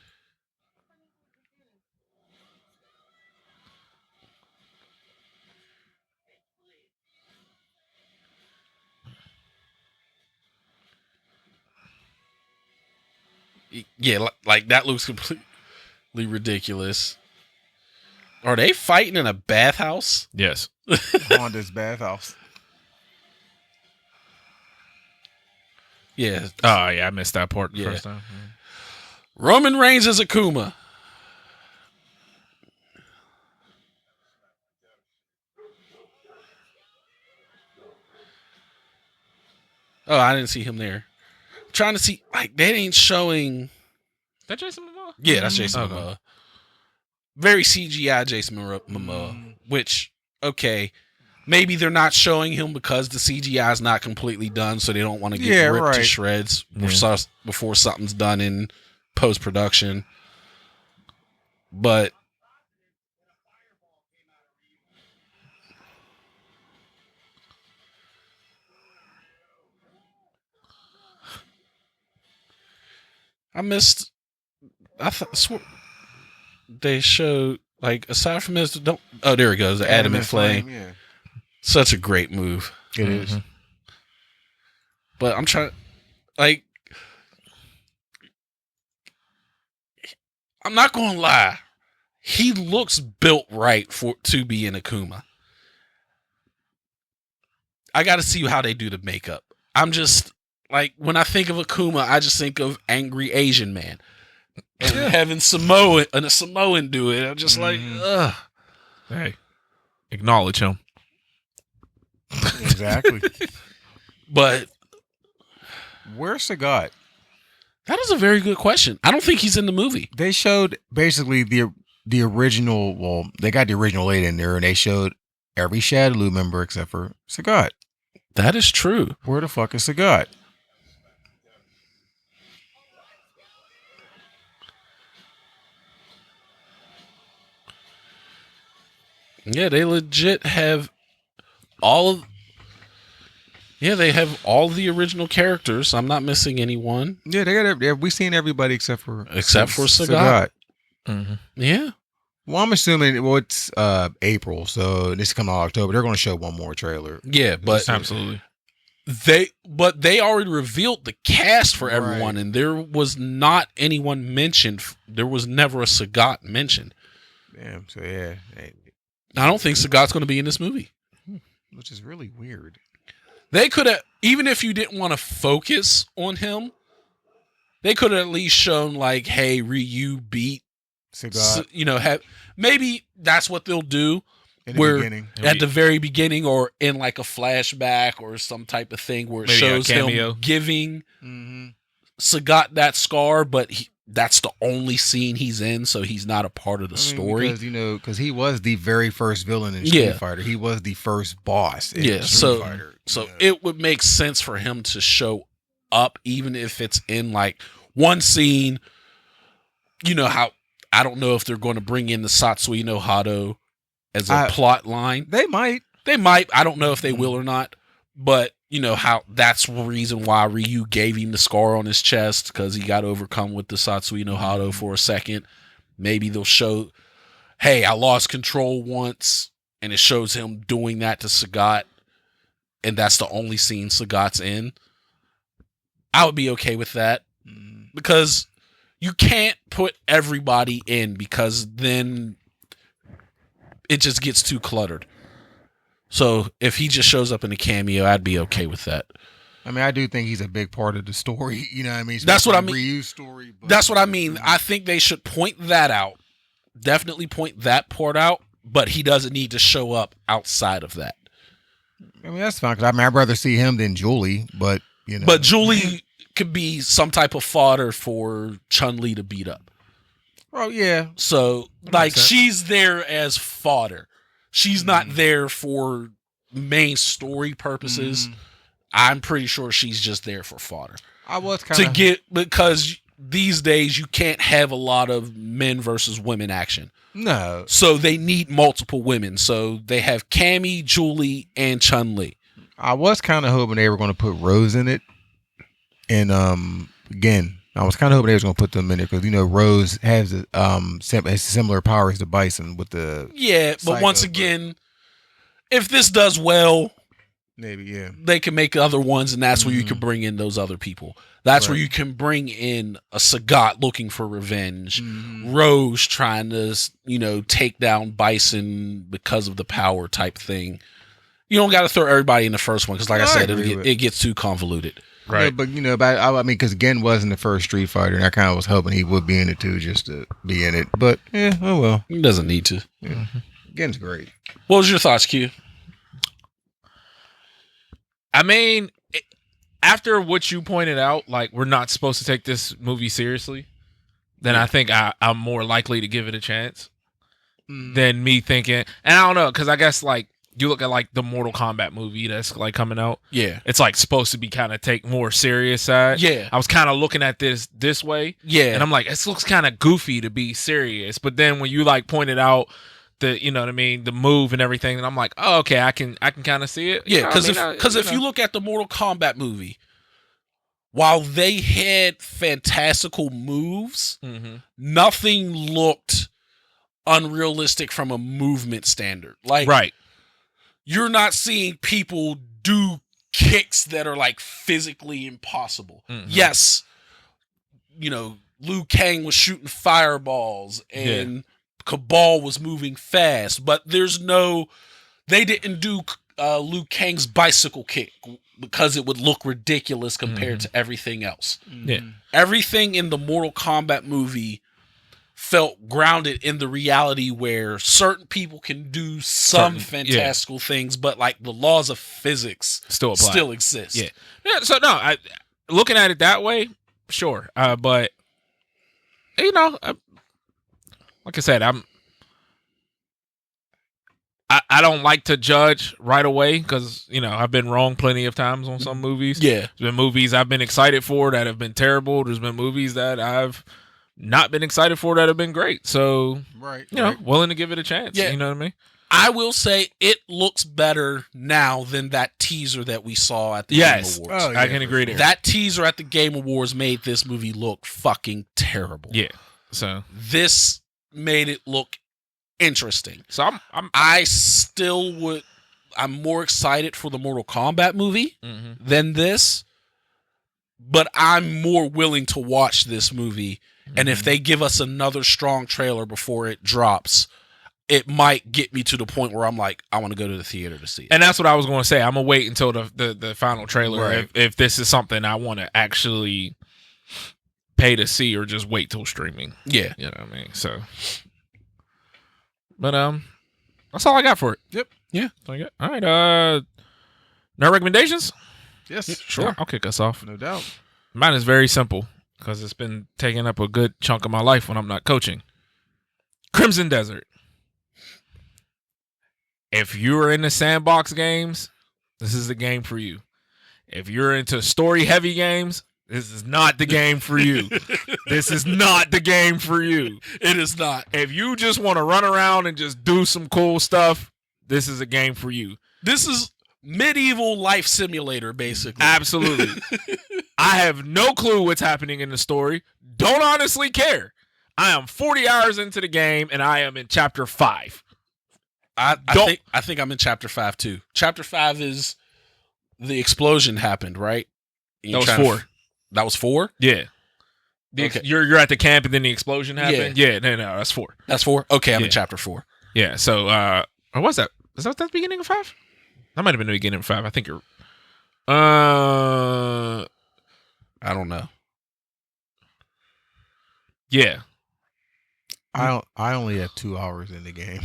Yeah, like that looks completely ridiculous. Are they fighting in a bathhouse? Yes. Honda's bathhouse. Yeah. Oh, yeah, I missed that part the Yeah. first time. Roman Reigns as Akuma. Oh, I didn't see him there. I'm trying to see, like, they ain't showing. Is that Jason Momoa? Yeah, that's Jason Momoa. Very CGI Jason Momoa, which, okay, maybe they're not showing him because the CGI is not completely done, so they don't want to get ripped to shreds before something's done in post-production. But I thought they showed, like, aside from this, oh, there he goes, the adamant flame. Yeah. Such a great move. It is. But I'm trying, like, I'm not going to lie. He looks built right to be an Akuma. I got to see how they do the makeup. I'm just, like, when I think of Akuma, I just think of angry Asian man. And having a Samoan do it, I'm just like, ugh. Hey, acknowledge him. Exactly. But where's Sagat? That is a very good question. I don't think he's in the movie. They showed basically the original. Well, they got the original 8 in there, and they showed every Shadaloo member except for Sagat. That is true. Where the fuck is Sagat? Yeah, they legit have they have all the original characters. I'm not missing anyone. Yeah, we seen everybody except for Sagat. Mm-hmm. Yeah. Well, I'm assuming it's April, so this is coming out October. They're going to show one more trailer. Yeah, but absolutely. They already revealed the cast for everyone, Right. and there was not anyone mentioned. There was never a Sagat mentioned. Damn. So yeah, I don't think Sagat's going to be in this movie. which is really weird. They could have, even if you didn't want to focus on him, they could have at least shown, like, hey, Ryu beat Sagat. Maybe that's what they'll do. In the beginning. At the very beginning, or in like a flashback or some type of thing where it shows him giving Sagat that scar, but that's the only scene he's in, so he's not a part of the story. Because he was the very first villain in Street Fighter. He was the first boss in Street Fighter. So it would make sense for him to show up, even if it's in like one scene. You know how, I don't know if they're going to bring in the Satsui no Hado as a plot line. They might. I don't know if they will or not, but you know how that's the reason why Ryu gave him the scar on his chest, because he got overcome with the Satsui no Hado for a second. Maybe they'll show, hey, I lost control once, and it shows him doing that to Sagat, and that's the only scene Sagat's in. I would be okay with that, because you can't put everybody in, because then it just gets too cluttered. So if he just shows up in a cameo, I'd be okay with that. I mean, I do think he's a big part of the story. You know what I mean? That's what I mean. Ryu's story. That's what I mean. I think they should point that out. Definitely point that part out, but he doesn't need to show up outside of that. I mean, that's fine, because I'd rather see him than Julie, but, you know. But Julie could be some type of fodder for Chun-Li to beat up. Oh, yeah. So, like, she's there as fodder. She's not there for main story purposes. I'm pretty sure she's just there for fodder. I was kind of because these days you can't have a lot of men versus women action. No. So they need multiple women. So they have Cammy, Julie, and Chun-Li. I was kind of hoping they were going to put Rose in it. And again, I was kind of hoping they was going to put them in there, because, you know, Rose has similar powers to Bison with the... Yeah, but once again, if this does well, maybe, yeah, they can make other ones, and that's where you can bring in those other people. That's where you can bring in a Sagat looking for revenge, Rose trying to, you know, take down Bison because of the power type thing. You don't got to throw everybody in the first one, because, like I said, it gets too convoluted. Right. Yeah, but, you know, I mean, because Gen wasn't the first Street Fighter, and I kind of was hoping he would be in it too, just to be in it. But, yeah, oh well. He doesn't need to. Yeah. Gen's great. What was your thoughts, Q? I mean, after what you pointed out, like we're not supposed to take this movie seriously, then I think I'm more likely to give it a chance than me thinking. And I don't know, because I guess like you look at like the Mortal Kombat movie that's like coming out. Yeah. It's like supposed to be kind of take more serious side. Yeah. I was kind of looking at this way. Yeah. And I'm like, this looks kind of goofy to be serious. But then when you like pointed out the, you know what I mean, the move and everything, and I'm like, oh, okay, I can kind of see it. Yeah, because if you look at the Mortal Kombat movie, while they had fantastical moves, nothing looked unrealistic from a movement standard. Like, right. You're not seeing people do kicks that are like physically impossible. Yes, you know, Liu Kang was shooting fireballs and Cabal was moving fast, but they didn't do Liu Kang's bicycle kick because it would look ridiculous compared to everything else. Yeah. Everything in the Mortal Kombat movie felt grounded in the reality where certain people can do some fantastical things, but like the laws of physics still exist. Yeah. So no, looking at it that way, sure. But you know, like I said, I don't like to judge right away because, you know, I've been wrong plenty of times on some movies. Yeah. There's been movies I've been excited for that have been terrible. There's been movies that I've not been excited for that have been great. So, you know, willing to give it a chance. Yeah. You know what I mean? I will say it looks better now than that teaser that we saw at the Game Awards. Oh, yeah, I can agree there. That teaser at the Game Awards made this movie look fucking terrible. Yeah. So this made it look interesting. So I'm more excited for the Mortal Kombat movie than this, but I'm more willing to watch this movie. And if they give us another strong trailer before it drops, it might get me to the point where I'm like, I want to go to the theater to see it. And that's what I was going to say. I'm going to wait until the final trailer if this is something I want to actually pay to see or just wait till streaming. Yeah. You know what I mean? So, but that's all I got for it. Yep. Yeah. That's all I got. All right. No recommendations? Yes. Sure. Yeah, I'll kick us off. No doubt. Mine is very simple because it's been taking up a good chunk of my life when I'm not coaching. Crimson Desert. If you're into sandbox games, this is the game for you. If you're into story-heavy games, this is not the game for you. This is not the game for you. It is not. If you just want to run around and just do some cool stuff, this is a game for you. This is medieval life simulator, basically. Absolutely. I have no clue what's happening in the story. Don't honestly care. I am 40 hours into the game, and I am in chapter 5. I think I'm in chapter 5 too. Chapter 5 is the explosion happened, right? That was 4. That was 4? Yeah. Okay. You're at the camp and then the explosion happened? Yeah. No, that's 4. That's 4? Okay, I'm in chapter 4. Yeah, so or was that? Is that the beginning of 5? That might have been the beginning of 5. I think you're I don't know. Yeah. I only have 2 hours in the game.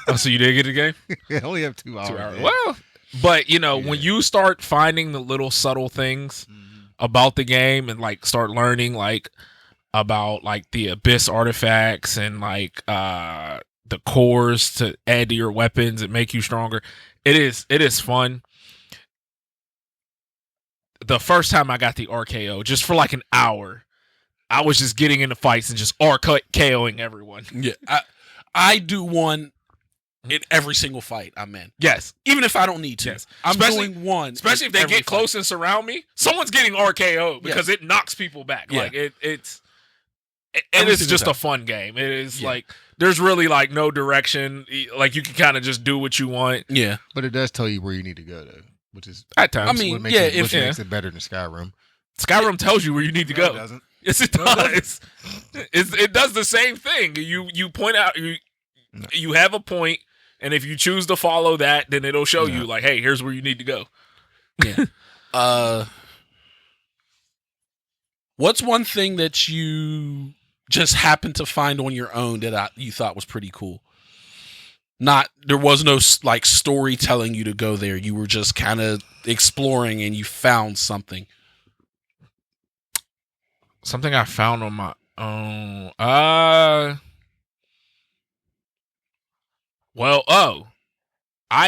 Oh, so you did get the game? I only have 2 hours. 2 hours. Well, but you know, when you start finding the little subtle things about the game and like start learning like about like the abyss artifacts and like the cores to add to your weapons and make you stronger, it is fun. The first time I got the RKO, just for like an hour, I was just getting into fights and just RKOing everyone. Yeah, I do one in every single fight I'm in. Yes. Even if I don't need to. Yes. I'm doing one. Especially if they get close and surround me, someone's getting RKO because it knocks people back. Yeah. Like it's just a fun game. It is like there's really like no direction. Like you can kind of just do what you want. Yeah. But it does tell you where you need to go though, which is at times. I mean, what makes makes it better than Skyrim. Skyrim tells you where you need to go. It doesn't. Yes, it does. It does the same thing. You point out you have a point, and if you choose to follow that, then it'll show you like, hey, here's where you need to go. Yeah. What's one thing that you just happened to find on your own that you thought was pretty cool? There was no like story telling you to go there. You were just kind of exploring and you found something. Something I found on my own. I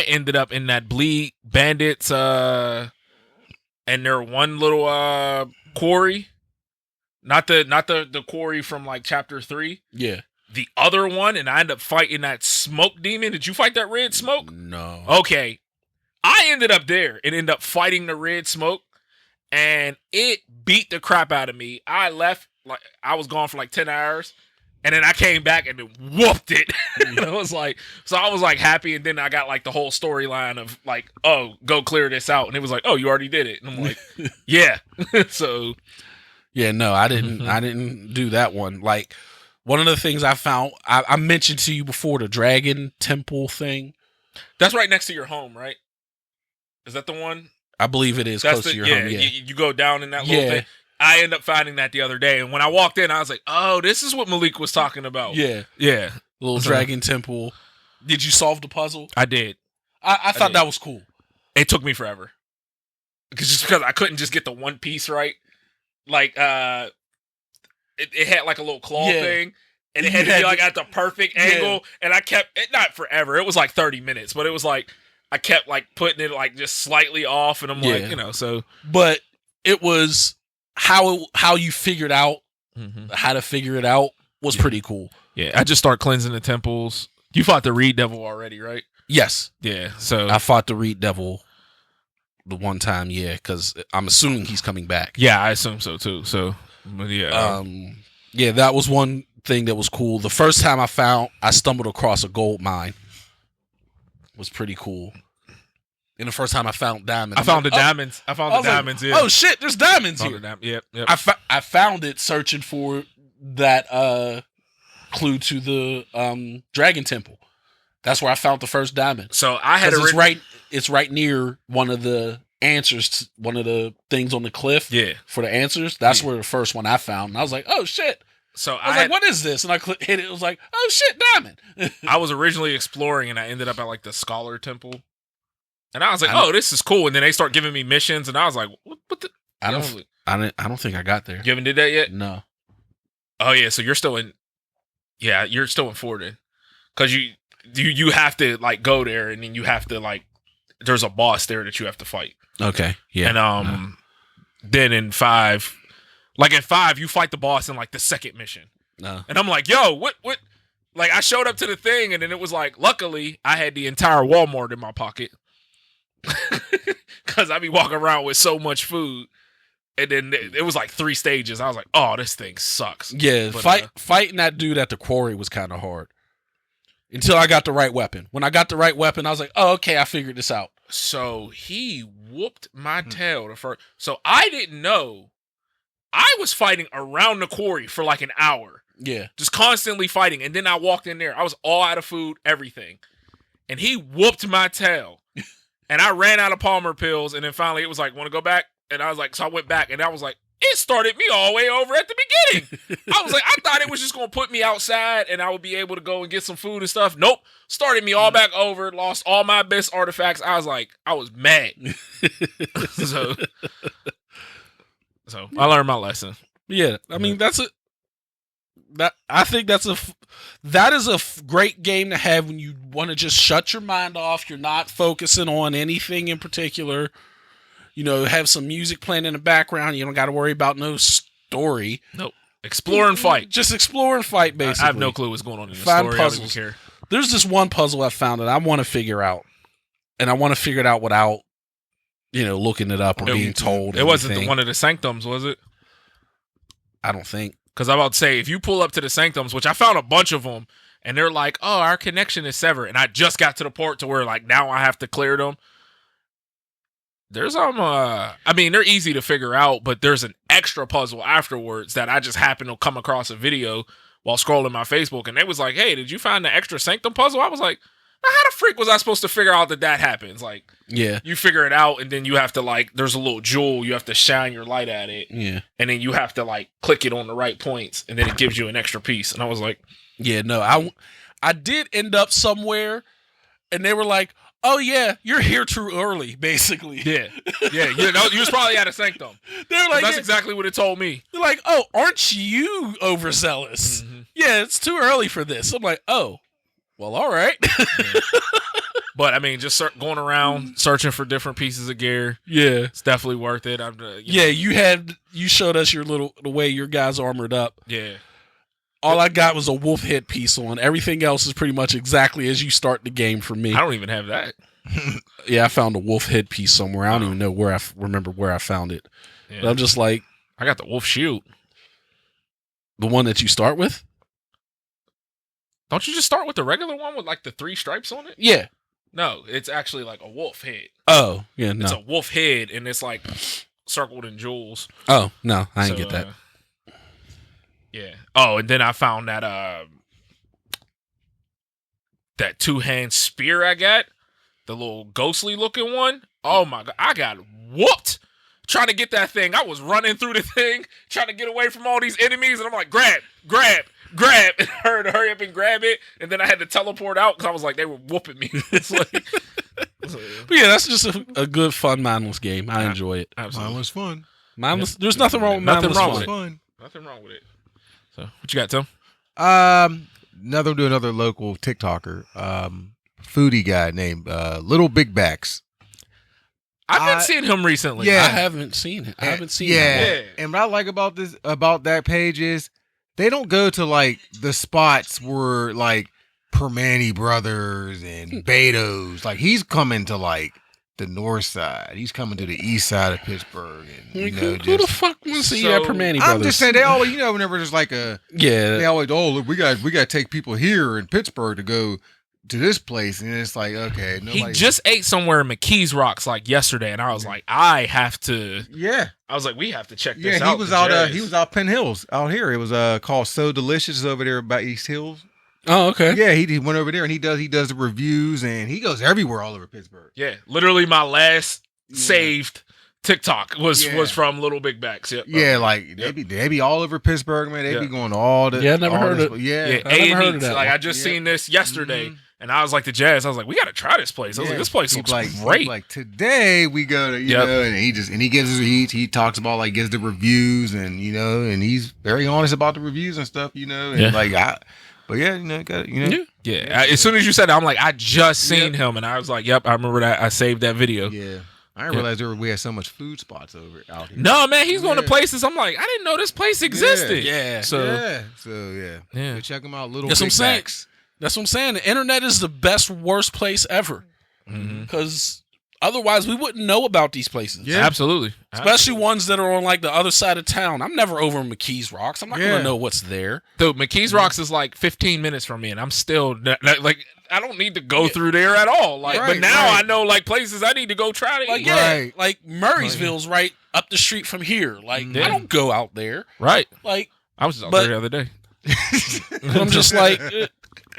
ended up in that Bleed Bandits and their one little quarry. Not the quarry from like chapter 3. Yeah. The other one, and I ended up fighting that smoke demon. Did you fight that red smoke? No. Okay. I ended up there and ended up fighting the red smoke, and it beat the crap out of me. I left, like I was gone for like 10 hours, and then I came back and it whooped it. And I was like happy, and then I got like the whole storyline of like, oh, go clear this out. And it was like, oh, you already did it. And I'm like, yeah. So yeah, no, I didn't do that one. Like, one of the things I found, I mentioned to you before, the Dragon Temple thing. That's right next to your home, right? Is that the one? I believe it is. That's close to your home. Yeah, you go down in that little thing. I ended up finding that the other day, and when I walked in, I was like, "Oh, this is what Malik was talking about." Yeah, little Dragon Temple. Did you solve the puzzle? I did. I thought that was cool. It took me forever because I couldn't just get the one piece right. Like, it had like a little claw thing, and it had to be like at the perfect angle. And I kept it, not forever. It was like 30 minutes, but it was like I kept like putting it like just slightly off, and I'm like, so. But it was how you figured out how to figure it out was pretty cool. Yeah, I just start cleansing the temples. You fought the Reed Devil already, right? Yes. Yeah. So I fought the Reed Devil the one time, because I'm assuming he's coming back. Yeah, I assume so too. So yeah. That was one thing that was cool. The first time I stumbled across a gold mine. Was pretty cool. And the first time I found diamonds. I found the diamonds. Yeah. Oh shit, there's diamonds here. Yep. I found it searching for that clue to the Dragon Temple. That's where I found the first diamond. So I had it's right near one of the answers to one of the things on the cliff. Yeah. For the answers. That's where the first one I found. And I was like, oh shit. So I was like, what is this? And I hit it. It was like, oh shit, diamond. I was originally exploring, and I ended up at like the Scholar Temple, and I was like, oh, this is cool. And then they start giving me missions, and I was like, what the? I don't think I got there. You haven't did that yet? No. Oh yeah, so you're still in. Yeah, you're still in Forden, because you have to like go there, and then you have to like. There's a boss there that you have to fight. Okay. Yeah. And then in 5. Like in 5, you fight the boss in like the second mission. No. And I'm like, yo, what? Like I showed up to the thing, and then it was like, luckily I had the entire Walmart in my pocket. Cause I be walking around with so much food. And then it was like 3 stages. I was like, oh, this thing sucks. Yeah, but, fighting that dude at the quarry was kind of hard. Until I got the right weapon. When I got the right weapon, I was like, oh, okay, I figured this out. So he whooped my tail the first. So I didn't know. I was fighting around the quarry for like an hour. Yeah. Just constantly fighting. And then I walked in there. I was all out of food, everything. And he whooped my tail. And I ran out of Palmer pills. And then finally it was like, want to go back? And I was like, so I went back. And I was like, it started me all the way over at the beginning. I was like, I thought it was just going to put me outside and I would be able to go and get some food and stuff. Nope. Started me all back over. Lost all my best artifacts. I was like, I was mad. So I learned my lesson. Yeah, I mean I think that is a great game to have when you want to just shut your mind off. You're not focusing on anything in particular. You know, have some music playing in the background. You don't got to worry about no story. Nope. Explore and fight. Just explore and fight. Basically, I have no clue what's going on in the Find story. Puzzles. I don't even care. There's this one puzzle I found that I want to figure out, and I want to figure it out without, looking it up or being told. It wasn't one of the sanctums, was it? I don't think. Because I'm about to say, if you pull up to the sanctums, which I found a bunch of them, and they're like, oh, our connection is severed. And I just got to the port to where, like, now I have to clear them. There's they're easy to figure out, but there's an extra puzzle afterwards that I just happened to come across a video while scrolling my Facebook. And they was like, hey, did you find the extra sanctum puzzle? I was like, how the freak was I supposed to figure out that happens? Like, yeah, you figure it out, and then you have to, like, there's a little jewel. You have to shine your light at it. Yeah. And then you have to, like, click it on the right points, and then it gives you an extra piece. And I was like, yeah, no, I did end up somewhere and they were like, "Oh yeah, you're here too early," basically. Yeah. You know, you was probably out of sanctum. They're like, That's exactly what it told me. they're like, "Oh, aren't you overzealous?" Yeah, it's too early for this. I'm like, "Oh, well, all right." But I mean, just going around searching for different pieces of gear. Yeah, It's definitely worth it. you showed us the way your guys armored up. Yeah. All I got was a wolf headpiece on. Everything else is pretty much exactly as you start the game for me. I don't even have that. Yeah, I found a wolf headpiece somewhere. I don't even know where remember where I found it. Yeah. But I'm just like, I got the wolf shield. the one that you start with? Don't you just start with the regular one with like the 3 stripes on it? Yeah. No, it's actually like a wolf head. Oh, yeah, no. It's a wolf head, and it's like circled in jewels. Oh, no, I didn't get that. Yeah. Oh, and then I found that that 2-hand spear I got, the little ghostly looking one. Oh my god, I got whooped trying to get that thing. I was running through the thing, trying to get away from all these enemies, and I'm like, grab, and I heard to hurry up and grab it, and then I had to teleport out because I was like, they were whooping me. It's like, But yeah, that's just a good, fun, mindless game. I enjoy it. absolutely. Mine was fun. Mindless. There's nothing wrong with Nothing mindless wrong fun. with it. Fun. Nothing wrong with it. So, what you got, Tim? Another local TikToker, foodie guy named Little Big Backs. I've been seeing him recently. I Yeah. haven't seen it. I haven't seen Yeah. it. Yeah. And what I like about that page is they don't go to like the spots where like Permane Brothers and Beto's. Like he's coming to like the north side. He's coming to the east side of Pittsburgh. And Like, who the fuck wants to eat at Permane Brothers? I'm just saying they always, whenever there's like they Yeah. always, look, we got to take people here in Pittsburgh to go to this place, and it's like, okay, He just ate somewhere in McKees Rocks like yesterday, and I was like, I was like, we have to check this out. He was out. He was out Penn Hills out here. It was called So Delicious over there by East Hills. Oh, okay. Yeah, he went over there and he does the reviews and he goes everywhere all over Pittsburgh. Yeah, literally my last saved TikTok was Yeah. from Little Big Backs. Yep. Yeah, like they be all over Pittsburgh, man. They be going to all the. Yeah, I never heard it. it. Yeah, Yeah, I never heard of A&E's. that Like one. I just seen this yesterday, and I was like to Jazz, I was like, we got to try this place. I was like, this place looks great. Like today we go to and he gives he talks about like gives the reviews and and he's very honest about the reviews and stuff, and like but yeah, got As soon as you said that, I'm like, I just seen him, and I was like, yep, I remember that. I saved that video. Yeah. I didn't realize we had so much food spots out here. No, man, he's going to places. I'm like, I didn't know this place existed. Yeah. So yeah. Go check them out. Little That's what Big I'm saying. Backs. That's what I'm saying. The internet is the best, worst place ever. Because otherwise, we wouldn't know about these places. yeah, absolutely. Especially ones that are on like the other side of town. I'm never over in McKees Rocks. I'm not going to know what's there. Dude, McKees Rocks is like 15 minutes from me, and I'm still like, I don't need to go through there at all. Like, but now I know like places I need to go try to eat. Right. Like Murraysville's right up the street from here. Like I don't go out there. Right. Like I was just out there the other day. I'm just like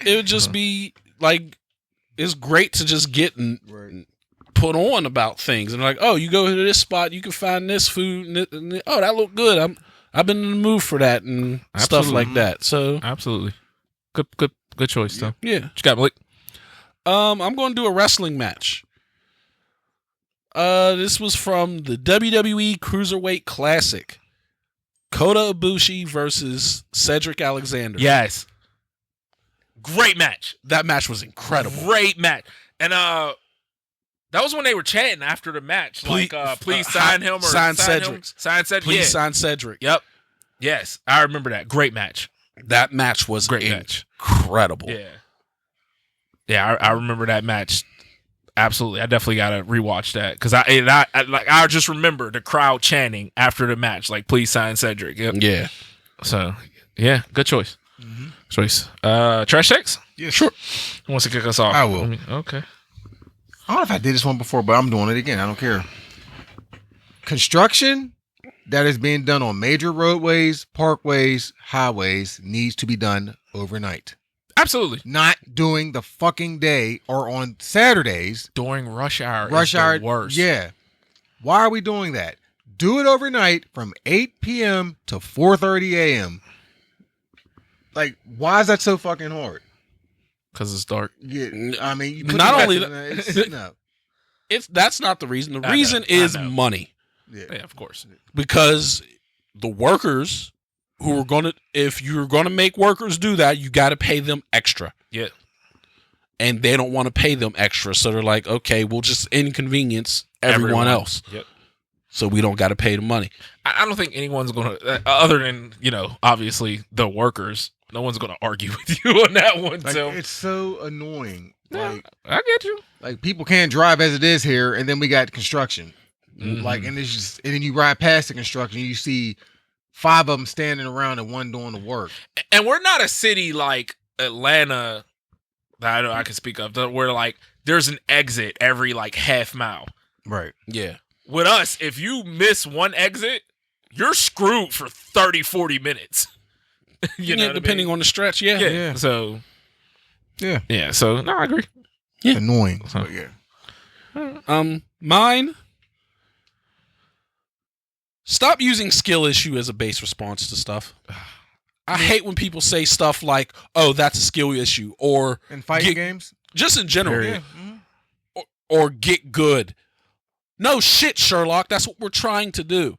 it would just be like it's great to just get and put on about things and like, oh, you go to this spot, you can find this food, and oh, that looked good. I've been in the mood for that and stuff like that. So Absolutely. Good choice, though. yeah. What you got, Malik? I'm going to do a wrestling match. This was from the WWE Cruiserweight Classic. Kota Ibushi versus Cedric Alexander. Yes. Great match. That match was incredible. Great match. And that was when they were chatting after the match. Please sign him or sign Cedric. him. Sign Cedric. Please sign Cedric. Yep. Yes. I remember that. Great match. That match was Great match. Incredible. Yeah. Yeah, I remember that match. Absolutely. I definitely got to rewatch that because I just remember the crowd chanting after the match, like, please sign Cedric. Yep. Yeah. So, yeah, good choice. Choice. Trash checks? Yeah, sure. Who wants to kick us off? I will. Okay. I don't know if I did this one before, but I'm doing it again. I don't care. Construction that is being done on major roadways, parkways, highways needs to be done overnight. Absolutely. Not during the fucking day or on Saturdays. During rush hour. Rush is hour. the worst. Yeah. Why are we doing that? Do it overnight from 8 p.m. to 4:30 a.m. Like, why is that so fucking hard? Because it's dark. Yeah, I mean, you Not only no. that's not the reason. The I reason know, I is know. money. Yeah, of course. Because the workers who are if you're gonna make workers do that, you got to pay them extra. Yeah. And they don't want to pay them extra, so they're like, okay, we'll just inconvenience everyone else. Yep. So we don't got to pay the money. I don't think anyone's going to, other than, obviously the workers, no one's going to argue with you on that one. Like, So it's so annoying. yeah, Like, I get you. like people can't drive as it is here, and then we got construction. Mhm. Like, and it's just, and then you ride past the construction, you see 5 of them standing around and one doing the work. And we're not a city like Atlanta that I know I can speak of, where like there's an exit every like half mile. Right. Yeah. With us, if you miss one exit, you're screwed for 30, 40 minutes. you know, depending on the stretch. Yeah. Yeah. So, Yeah. yeah. So, no, I agree. Yeah. Annoying. Huh. But yeah. Mine. Stop using skill issue as a base response to stuff. I hate when people say stuff like, "Oh, that's a skill issue," or In fighting games? just in general, Period. or get good. No shit, Sherlock. That's what we're trying to do.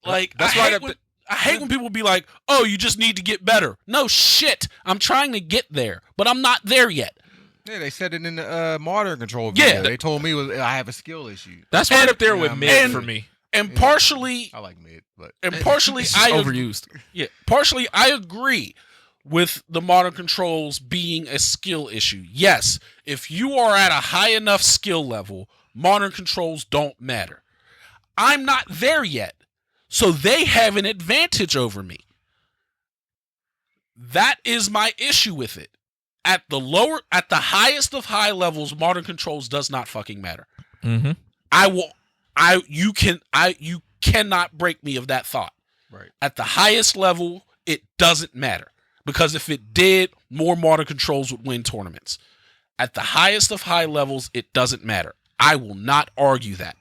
Like, That's I right hate up when, I hate when people be like, "Oh, you just need to get better." No shit. I'm trying to get there, but I'm not there yet. Yeah, they said it in the modern control video. Yeah. They told me I have a skill issue. That's right up there with Yeah, mid and- for me. And partially, I like mid, but It's just overused. Partially, I agree with the modern controls being a skill issue. Yes, if you are at a high enough skill level, modern controls don't matter. I'm not there yet, so they have an advantage over me. That is my issue with it. At the highest of high levels, modern controls does not fucking matter. Mm-hmm. You cannot break me of that thought. right. At the highest level, it doesn't matter. Because if it did, more modern controls would win tournaments. At the highest of high levels, it doesn't matter. I will not argue that.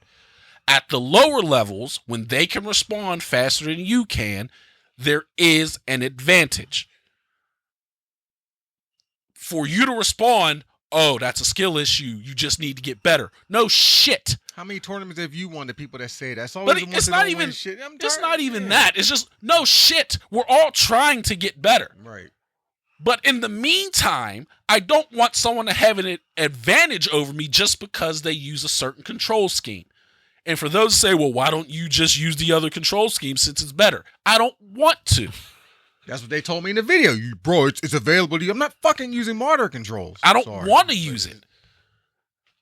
At the lower levels, when they can respond faster than you can, there is an advantage. For you to respond, oh, that's a skill issue, you just need to get better. No shit. How many tournaments have you won that people that say that's always But the ones it's that not don't even win shit? I'm it's tired. not even Yeah. that. It's just no shit. We're all trying to get better. Right. But in the meantime, I don't want someone to have an advantage over me just because they use a certain control scheme. And for those who say, well, why don't you just use the other control scheme since it's better? I don't want to. That's what they told me in the video. Bro, it's available to you. I'm not fucking using modern controls. I don't Sorry. want to use it.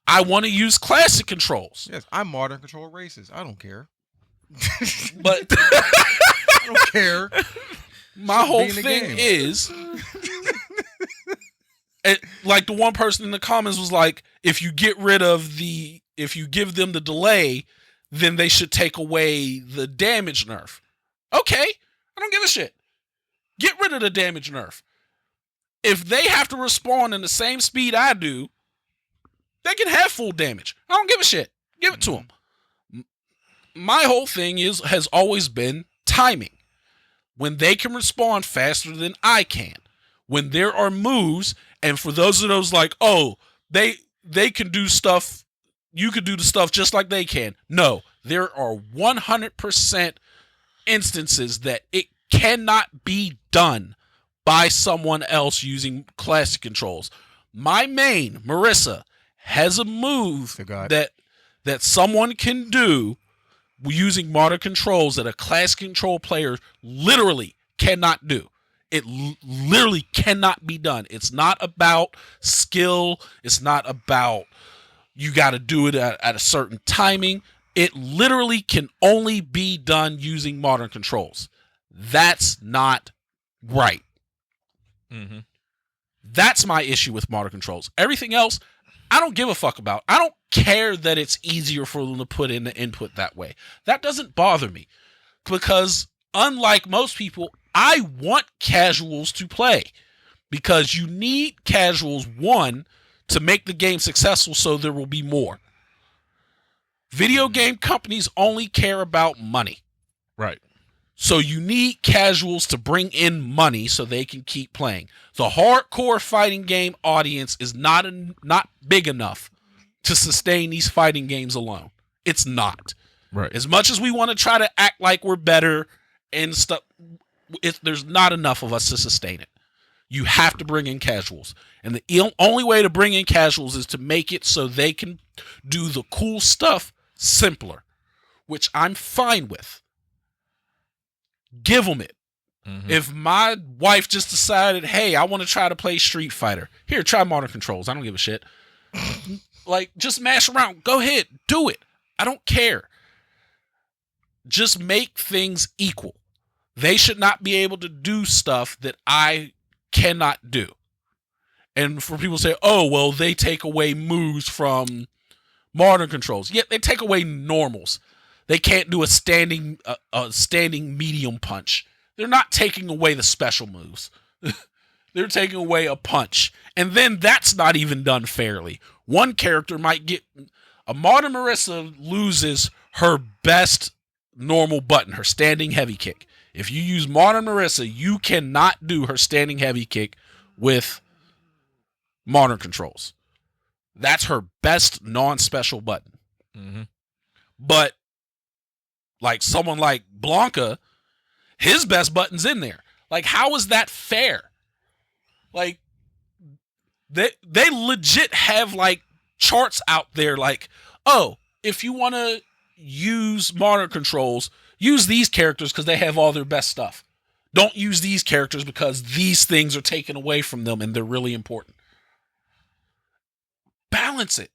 I want to use classic controls. Yes, I'm modern control racist. I don't care. But I don't care. my whole be in the thing game. is, like the one person in the comments was like, if you give them the delay, then they should take away the damage nerf. Okay, I don't give a shit. Get rid of the damage nerf. If they have to respond in the same speed I do, they can have full damage. I don't give a shit. Give it to them. My whole thing has always been timing. When they can respond faster than I can. When there are moves, and for those of those like, oh, they can do stuff, you could do the stuff just like they can. No, there are 100% instances that it cannot be done by someone else using classic controls. My main, Marissa, has a move that someone can do using modern controls that a classic control player literally cannot do. It literally cannot be done. It's not about skill. It's not about you got to do it at a certain timing. It literally can only be done using modern controls. That's not right. Mm-hmm. That's my issue with modern controls. Everything else, I don't give a fuck about. I don't care that it's easier for them to put in the input that way. That doesn't bother me. Because unlike most people, I want casuals to play. Because you need casuals, one, to make the game successful so there will be more. Video game companies only care about money. Right. So you need casuals to bring in money so they can keep playing. The hardcore fighting game audience is not big enough to sustain these fighting games alone. It's not. Right. As much as we want to try to act like we're better and stuff, there's not enough of us to sustain it. You have to bring in casuals. And the only way to bring in casuals is to make it so they can do the cool stuff simpler, which I'm fine with. Give them it. Mm-hmm. If my wife just decided, hey, I want to try to play Street Fighter, here, try Modern Controls. I don't give a shit. Like, just mash around. Go ahead. Do it. I don't care. Just make things equal. They should not be able to do stuff that I cannot do. And for people to say, oh, well, they take away moves from Modern Controls. Yeah, they take away normals. They can't do a standing medium punch. They're not taking away the special moves. They're taking away a punch. And then that's not even done fairly. One character might get... A Modern Marissa loses her best normal button, her standing heavy kick. If you use Modern Marissa, you cannot do her standing heavy kick with Modern Controls. That's her best non-special button. Mm-hmm. But like someone like Blanca, his best button's in there. Like, how is that fair? Like, they legit have like charts out there like, oh, if you want to use Modern Controls, use these characters because they have all their best stuff. Don't use these characters because these things are taken away from them and they're really important. Balance it.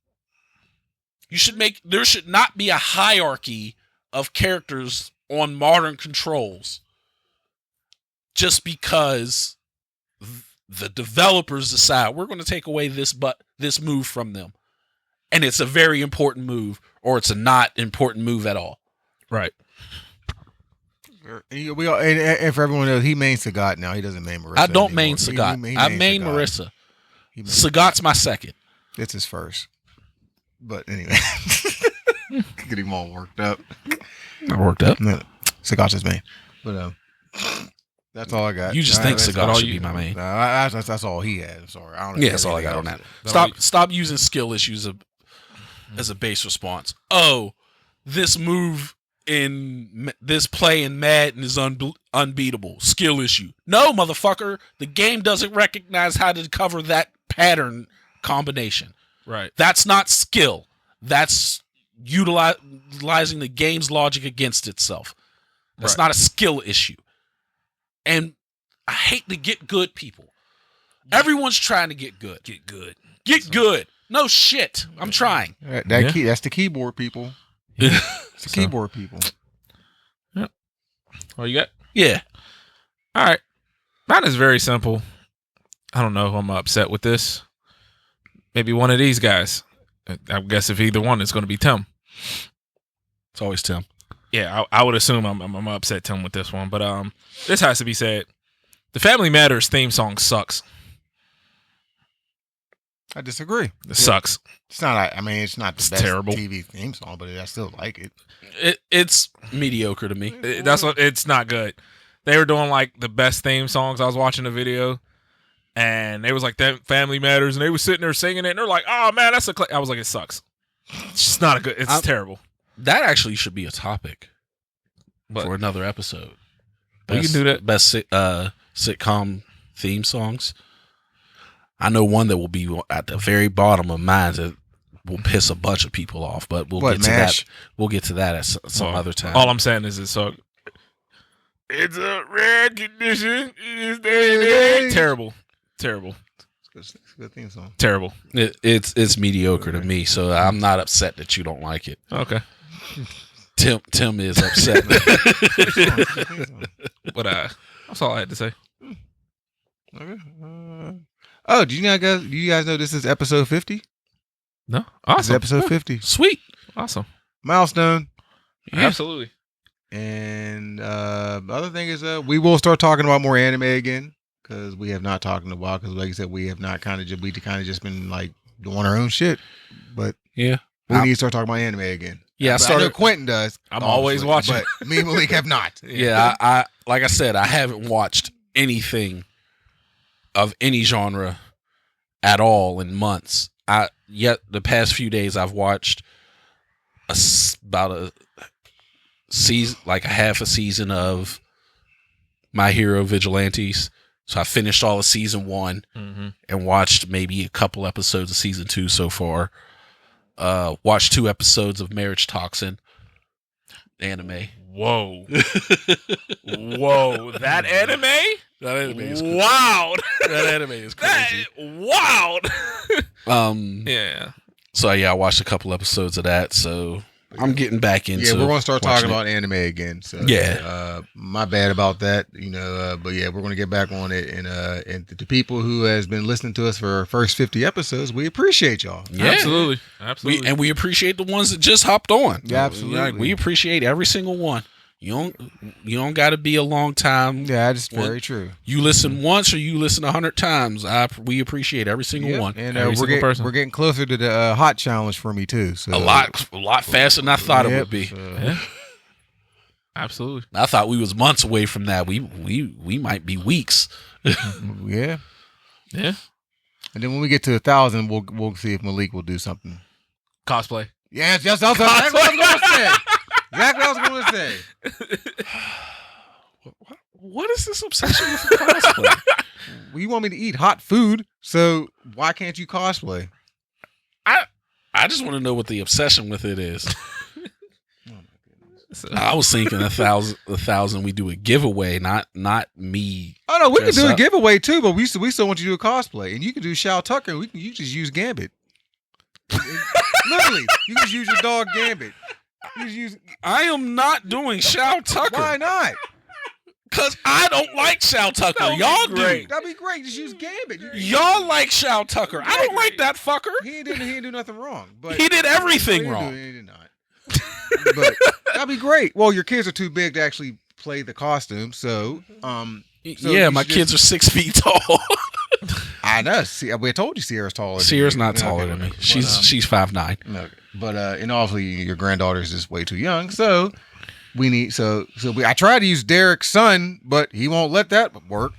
There should not be a hierarchy of characters on Modern Controls just because the developers decide we're going to take away this move from them. And it's a very important move, or it's a not important move at all. Right. We all, and for everyone knows, he mains Sagat now. He doesn't main Marissa. I don't anymore. main Sagat. I main Marissa. Sagat's my second. It's his first. But anyway. Get him all worked up. Not worked up. No, Sagat's his main. But that's all I got. You just think Sagat should be my main. That's all he had. I'm sorry. I don't know. Yeah, that's all I got on that. Stop using skill issues as a base response. Oh, this move in this play in Madden is unbeatable. Skill issue. No, motherfucker. The game doesn't recognize how to cover that pattern combination. Right. That's not skill. That's utilizing the game's logic against itself. That's not a skill issue. And I hate to get good people. Everyone's trying to get good. Get good. No shit. I'm trying. That's the keyboard people. It's the keyboard people. Yep. Oh, you got? Yeah. All right. Mine is very simple. I don't know if I'm upset with this. Maybe one of these guys. I guess if either one, it's going to be Tim. It's always Tim. Yeah, I would assume I'm upset Tim with this one, but this has to be said. The Family Matters theme song sucks. I disagree. It sucks. It's not. I mean, it's not the best terrible TV theme song, but I still like it. It's mediocre to me. It's not good. They were doing like the best theme songs. I was watching the video, and they was like that Family Matters, and they were sitting there singing it, and they're like, "Oh man, that's I was like, it sucks. It's just not a good. It's terrible." That actually should be a topic for another episode. We can do that. Best sitcom theme songs. I know one that will be at the very bottom of mine that will piss a bunch of people off, but we'll get to that. We'll get to that at some other time. All I'm saying is so. It's a rare condition. Terrible. It's a good theme song. Terrible. It's mediocre to me, so I'm not upset that you don't like it. Okay. Tim is upset. But that's all I had to say. Okay. Do you guys know this is episode 50? No. Awesome. This is episode 50. Sweet. Awesome. Milestone. Yeah. Absolutely. And the other thing is we will start talking about more anime again, because we have not talked in a while, because like I said, we have not kind of just been like doing our own shit. But yeah, we need to start talking about anime again. Yeah, I I know started. Quentin does. I'm always obviously, watching. but me and Malik have not. Yeah, I like I said, I haven't watched anything of any genre at all in months. Yet the past few days I've watched about a season, like a half a season of My Hero Vigilantes. So I finished all of season 1 and watched maybe a couple episodes of season 2 so far. Watched 2 episodes of Marriage Toxin anime. Whoa. Whoa. That anime? That anime is crazy. Wow. That anime is crazy. Wow. Yeah. So yeah, I watched a couple episodes of that. So I'm getting back into. Yeah, we're gonna start talking watching about anime again. So Yeah. my bad about that. But yeah, we're gonna get back on it. And the people who has been listening to us for our first 50 episodes, we appreciate y'all. Yeah. Absolutely. Absolutely. We appreciate the ones that just hopped on. Yeah, absolutely. Like, we appreciate every single one. You don't got to be a long time. Yeah, that's very true. You listen once or you listen 100 times. We appreciate every single one. And Every single person. we're getting closer to the hot challenge for me too. So A lot faster than I thought it would be. Yeah. Absolutely. I thought we was months away from that. We might be weeks. Yeah. Yeah. And then when we get to 1,000, we'll see if Malik will do something. Cosplay. Yes, that's exactly what I was going to say. Exactly what I was going to say. What is this obsession with cosplay? Well, you want me to eat hot food, so why can't you cosplay? I just want to know what the obsession with it is. I was thinking 1,000. We do a giveaway, not me. Oh no, we can dress do a up. giveaway too, but we still want you to do a cosplay, and you can do Shao Tucker. You just use Gambit. Literally, you just use your dog Gambit. You just use. I am not doing Shao Tucker. Why not? Because I don't like Shao Tucker. Y'all do. That'd be great. Just use Gambit. Y'all like Shao Tucker. I don't like that fucker. He didn't do nothing wrong, but He did everything he didn't wrong. do- He did not. But that'd be great. Well, your kids are too big to actually play the costume, so Yeah, you my should kids are 6 feet tall. I know. See, we told you Sierra's taller. Sierra's than you. not taller Okay, than me. but, She's 5'9". okay. But and obviously your granddaughter's just way too young, so we need I tried to use Derek's son, but he won't let that work.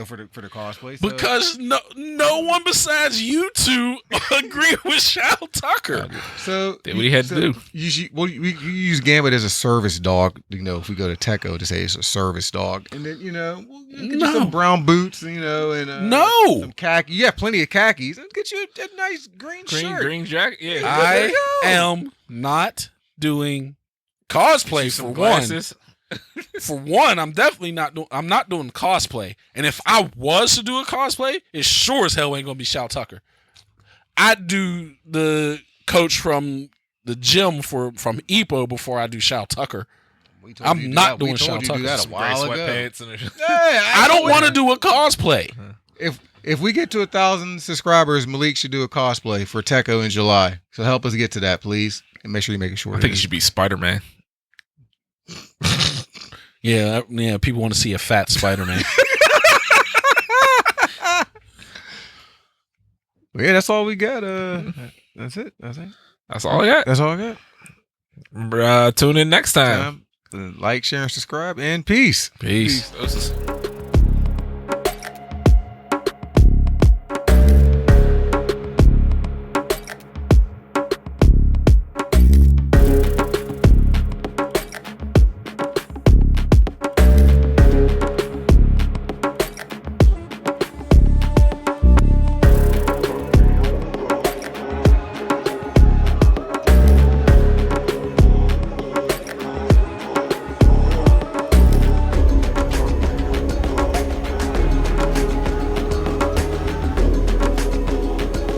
For the cosplay. So. Because no one besides you two agree with Shao Tucker. So Did what he had to do. You use Gambit as a service dog. If we go to Techo to say it's a service dog, and then we'll get you some brown boots, and some khaki. You have plenty of khakis. Let's get you a nice green shirt. Green jacket. Yeah. I am not doing cosplay for Glasses. For one, I'm definitely not doing. I'm not doing cosplay. And if I was to do a cosplay, it sure as hell ain't gonna be Shao Tucker. I'd do the coach from the gym from Epo before I do Shao Tucker. I'm not doing Shao Tucker. That a while ago. Sweatpants and I don't want to do a cosplay. If we get to 1,000 subscribers, Malik should do a cosplay for Techo in July. So help us get to that, please, and make sure you make it short. I think it should be Spider-Man. Yeah. People want to see a fat Spider-Man. Yeah, that's all we got. That's it. That's all I got. That's all I got. Remember, tune in next time. Like, share, and subscribe, and peace. Peace. Doses.